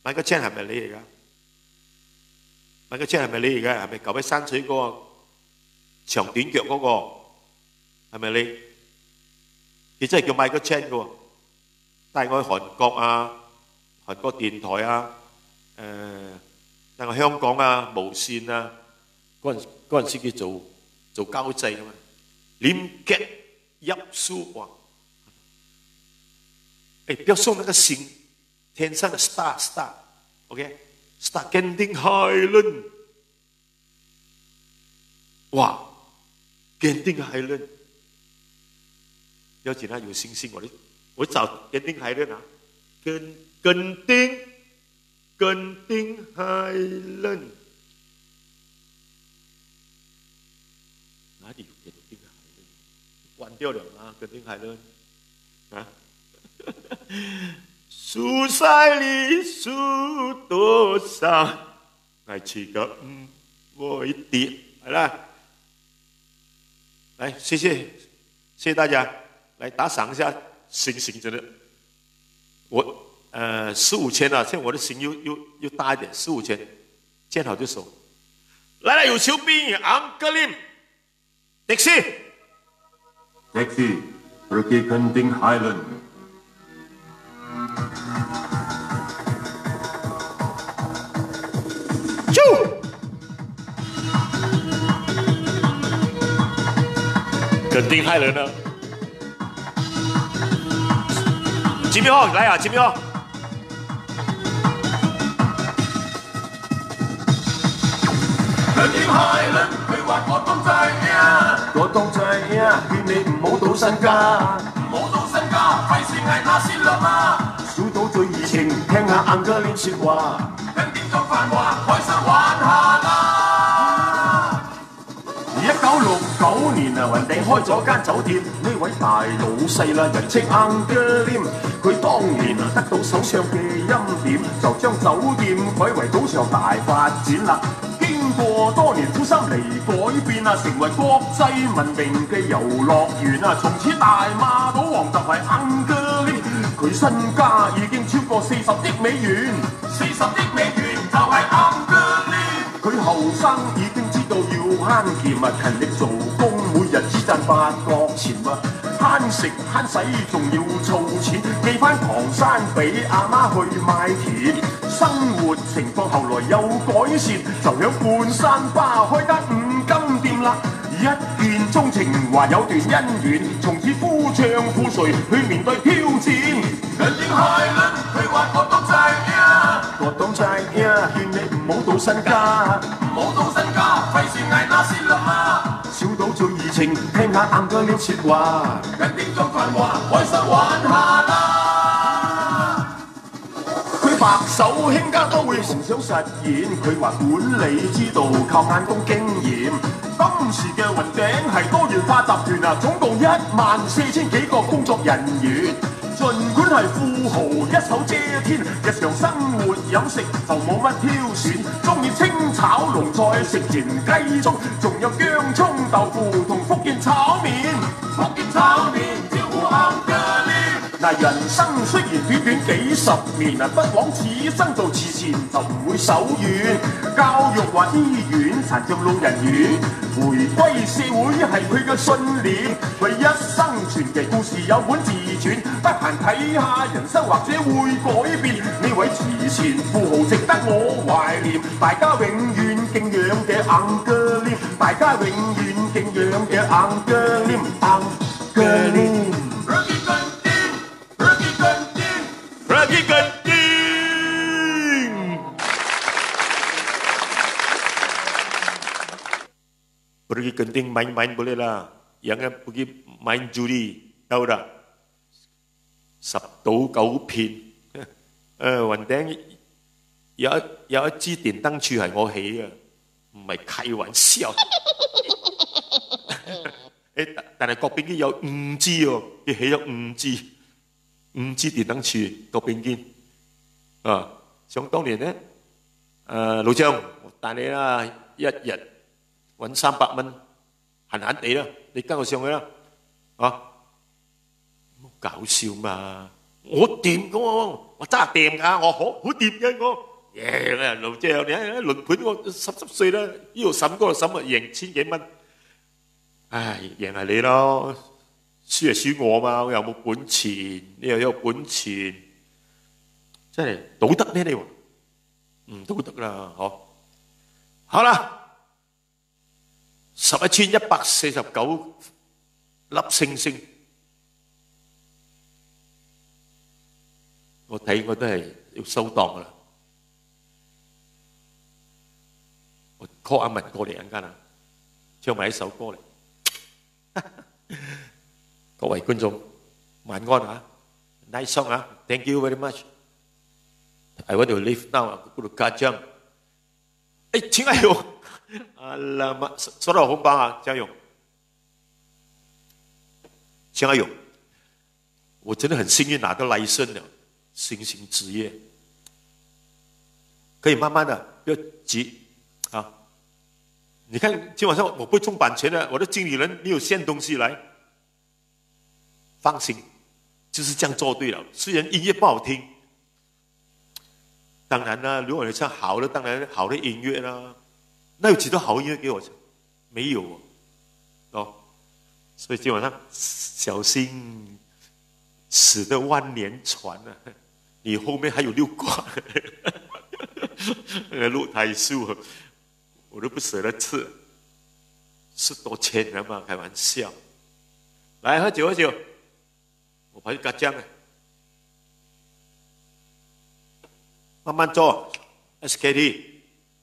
，Michael Chan 係咪你嚟㗎 ？Michael Chan 係咪你嚟㗎？係咪9山水嗰個長短腳嗰個？係咪你？佢真係叫 Michael Chan 嘅喎。帶我去韓國啊，韓國電台啊，帶我香港啊，無線啊，嗰陣時佢做交際啊嘛，連劇耶稣哇！哎，不要送那个星，天上的 star，OK，star Genting Highland， 哇 ，Genting Highland， 要紧啊，有星星，我找 Genting Highland 啊，Genting Highland， 哪里有 Genting Highland？ 关掉了吗 ？Genting Highland 啊？树晒里树多少，爱吃个我一点，来啦，来，谢谢大家，来打赏一下星星，真的，我15千了，现在我的心又大一点，15千，见好就收，来了，有球兵，Uncle Lim，Taxi， pergi Genting Highland。Genting Highland 呢？几秒来啊？几秒？Genting Highland， 佢話過冬仔呀，過冬仔呀，勸你唔好賭身家，唔好賭身家，費事捱下先啦嘛。小賭最怡情，聽下Uncle Lim説話，跟點種繁華，開心玩下啦。1969年啊，雲頂開咗間酒店，呢位大老細啦，人稱Uncle Lim，佢當年啊得到首相嘅欽點，就將酒店改為賭場大發展啦。經過多年苦心嚟改變啊，成為國際聞名嘅遊樂園啊，從此大馬賭王就係Uncle Lim，佢身家已經超過40億美元，40億美元就係Uncle Lim，佢後生已經知道要慳儉啊，勤力做工，每日只賺8角錢啊，慳食慳使仲要儲錢，寄翻唐山俾阿媽去買田，生活情況後來有改善，就響半山巴開間五金店啦。一見鍾情話有段姻緣，從此夫唱婦隨去面對挑戰。Genting Highland， 佢話過冬仔呀，過冬仔呀，勸你唔好賭身家，唔好賭身家，費事捱那先啦嘛。小賭最怡情，聽下Uncle Lim説話，跟點種繁華，開心玩下啦。佢白手興家都會成想實現，佢話管理之道靠眼光經驗。當時嘅雲頂係多元化集團啊，總共14000幾個工作人員。儘管係富豪一手遮天，日常生活飲食就冇乜挑選，中意清炒龍菜食前雞粥，仲有薑葱豆腐同福建炒麵。福建炒麵招呼Uncle Lim。嗱，人生雖然短短幾十年啊，不枉此生做慈善就唔會手軟。教育或醫院、殘障老人院，回歸社會係佢嘅信念。為一生傳奇故事有本自傳，得閒睇下人生或者會改變。呢位慈善富豪值得我懷念，大家永遠敬仰嘅Uncle Lim，大家永遠敬仰嘅Uncle Lim，Uncle Lim。Pergi Genting main-main boleh lah. Jangan pergi main judi. Tahu tak? 十賭9騙。雲頂有一支電燈柱係我起嘅，唔係開玩笑。但係郭炳堅有5支喎，佢起咗5支電燈柱。郭炳堅啊，想當年呢，老張，我帶你啦，一日揾300蚊，閒閒地啦，你跟我上去啦，啊，冇搞笑嘛！我掂嘅喎，我真係掂㗎，我好掂嘅我。老張，你睇輪盤我10歲啦，呢度審嗰度審啊，贏1000幾蚊。唉，贏係你咯，輸係輸我嘛，我又冇本錢，你又有本錢，真係賭得咩你話？唔賭得啦，嗬。好啦。11,149粒星星，我睇我都係要收檔噶啦。我 call 阿文過嚟陣間啊，唱埋一首歌嚟。各位觀眾，晚安啊 ！Nice song 啊 ！Thank you very much. I want to leave now. Aku perlu kacang. 亲爱的，alamak， 收到红包啊，加油！加油！我真的很幸运拿到来生了，星星之夜，可以慢慢的，不要急啊！你看今晚上我不会中版权的，我的经理人没有献东西来，放心，就是这样做对了。虽然音乐不好听，当然啦，如果你唱好的，当然好的音乐啦，那有几多好音乐给我唱？没有哦。所以今晚上小心，死的万年船啊！你后面还有6挂，那个露台树，我都不舍得吃，10多千人嘛，开玩笑。来喝酒喝酒，我跑去嘎酱了，慢慢做 ，SKT，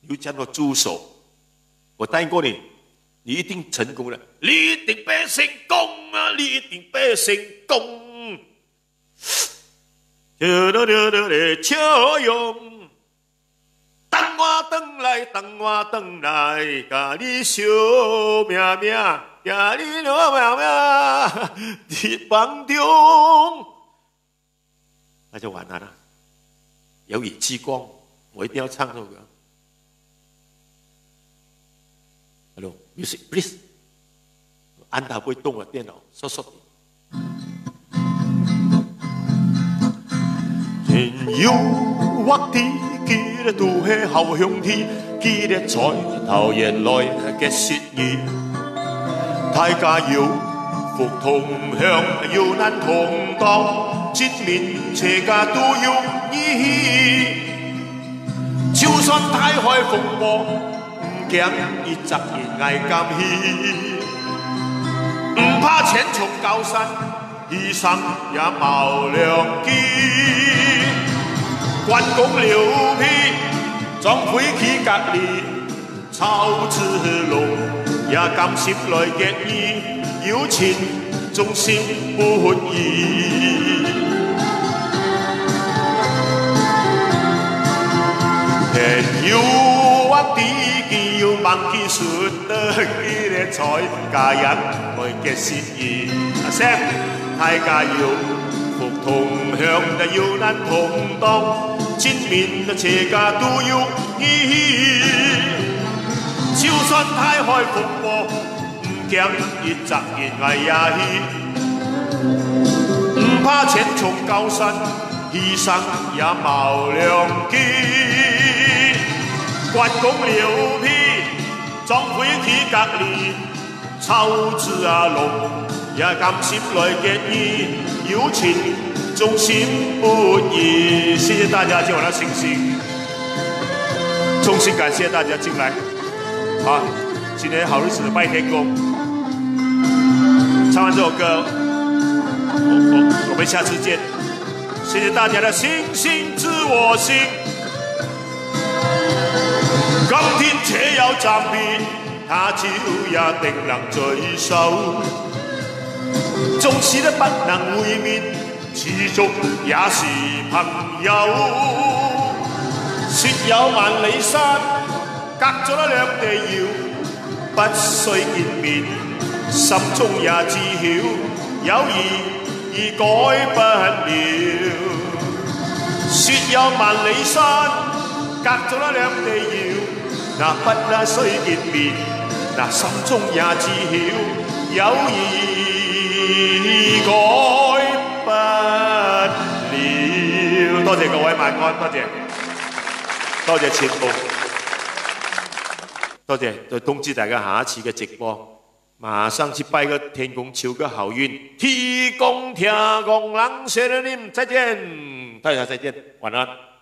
你叫我助手，我答应过你。你一定成功了，你一定会成功啊！你一定会成功。笑容，等我等来，等我等来，甲你笑命命，甲你笑命命，日梦中，那就完了啦。有以激光，我一定要唱这首歌。Hello, music, please. 按它不会动了，电脑缩缩。天有我地，记得都係後向天，記得在頭夜來嘅雪意。大家要福同享，要難同當，前面斜家都要依。就算大海風波。驚一責然捱甘喜，唔怕前衝高山，犧牲也無量機。關公劉備壯飛去隔離，曹子龍也甘心來結義，有情終心不移。天有我地。要望見順德記的彩家人來嘅善意，阿 Sam 大家要福同享，要難同當，前面嘅斜家都要依。就算大海風波，唔驚一責然捱也起，唔怕前衝高山，犧牲也無量機。關公劉備壯飛去隔離，曹子阿龍也甘心來結義，有情忠心不移。謝謝大家今晚的信心，衷心感謝大家進來。好，今天好日子拜天公。唱完這首歌，我們下次見。謝謝大家的星星知我心。今天且有暫別，他朝也定能聚首。縱使不能會面，始終也是朋友。說有萬里山，隔咗兩地遙，不須見面，心中也知曉，友誼已改不了。說有萬里山，隔咗兩地遙。那不須見面，那心中也知曉，友誼改不了。多謝各位晚安，多謝，多謝前輩，多謝，就通知大家下一次嘅直播，馬上去拜個天公求個好運，天公聽公人謝了您，再見，大家再見，晚安。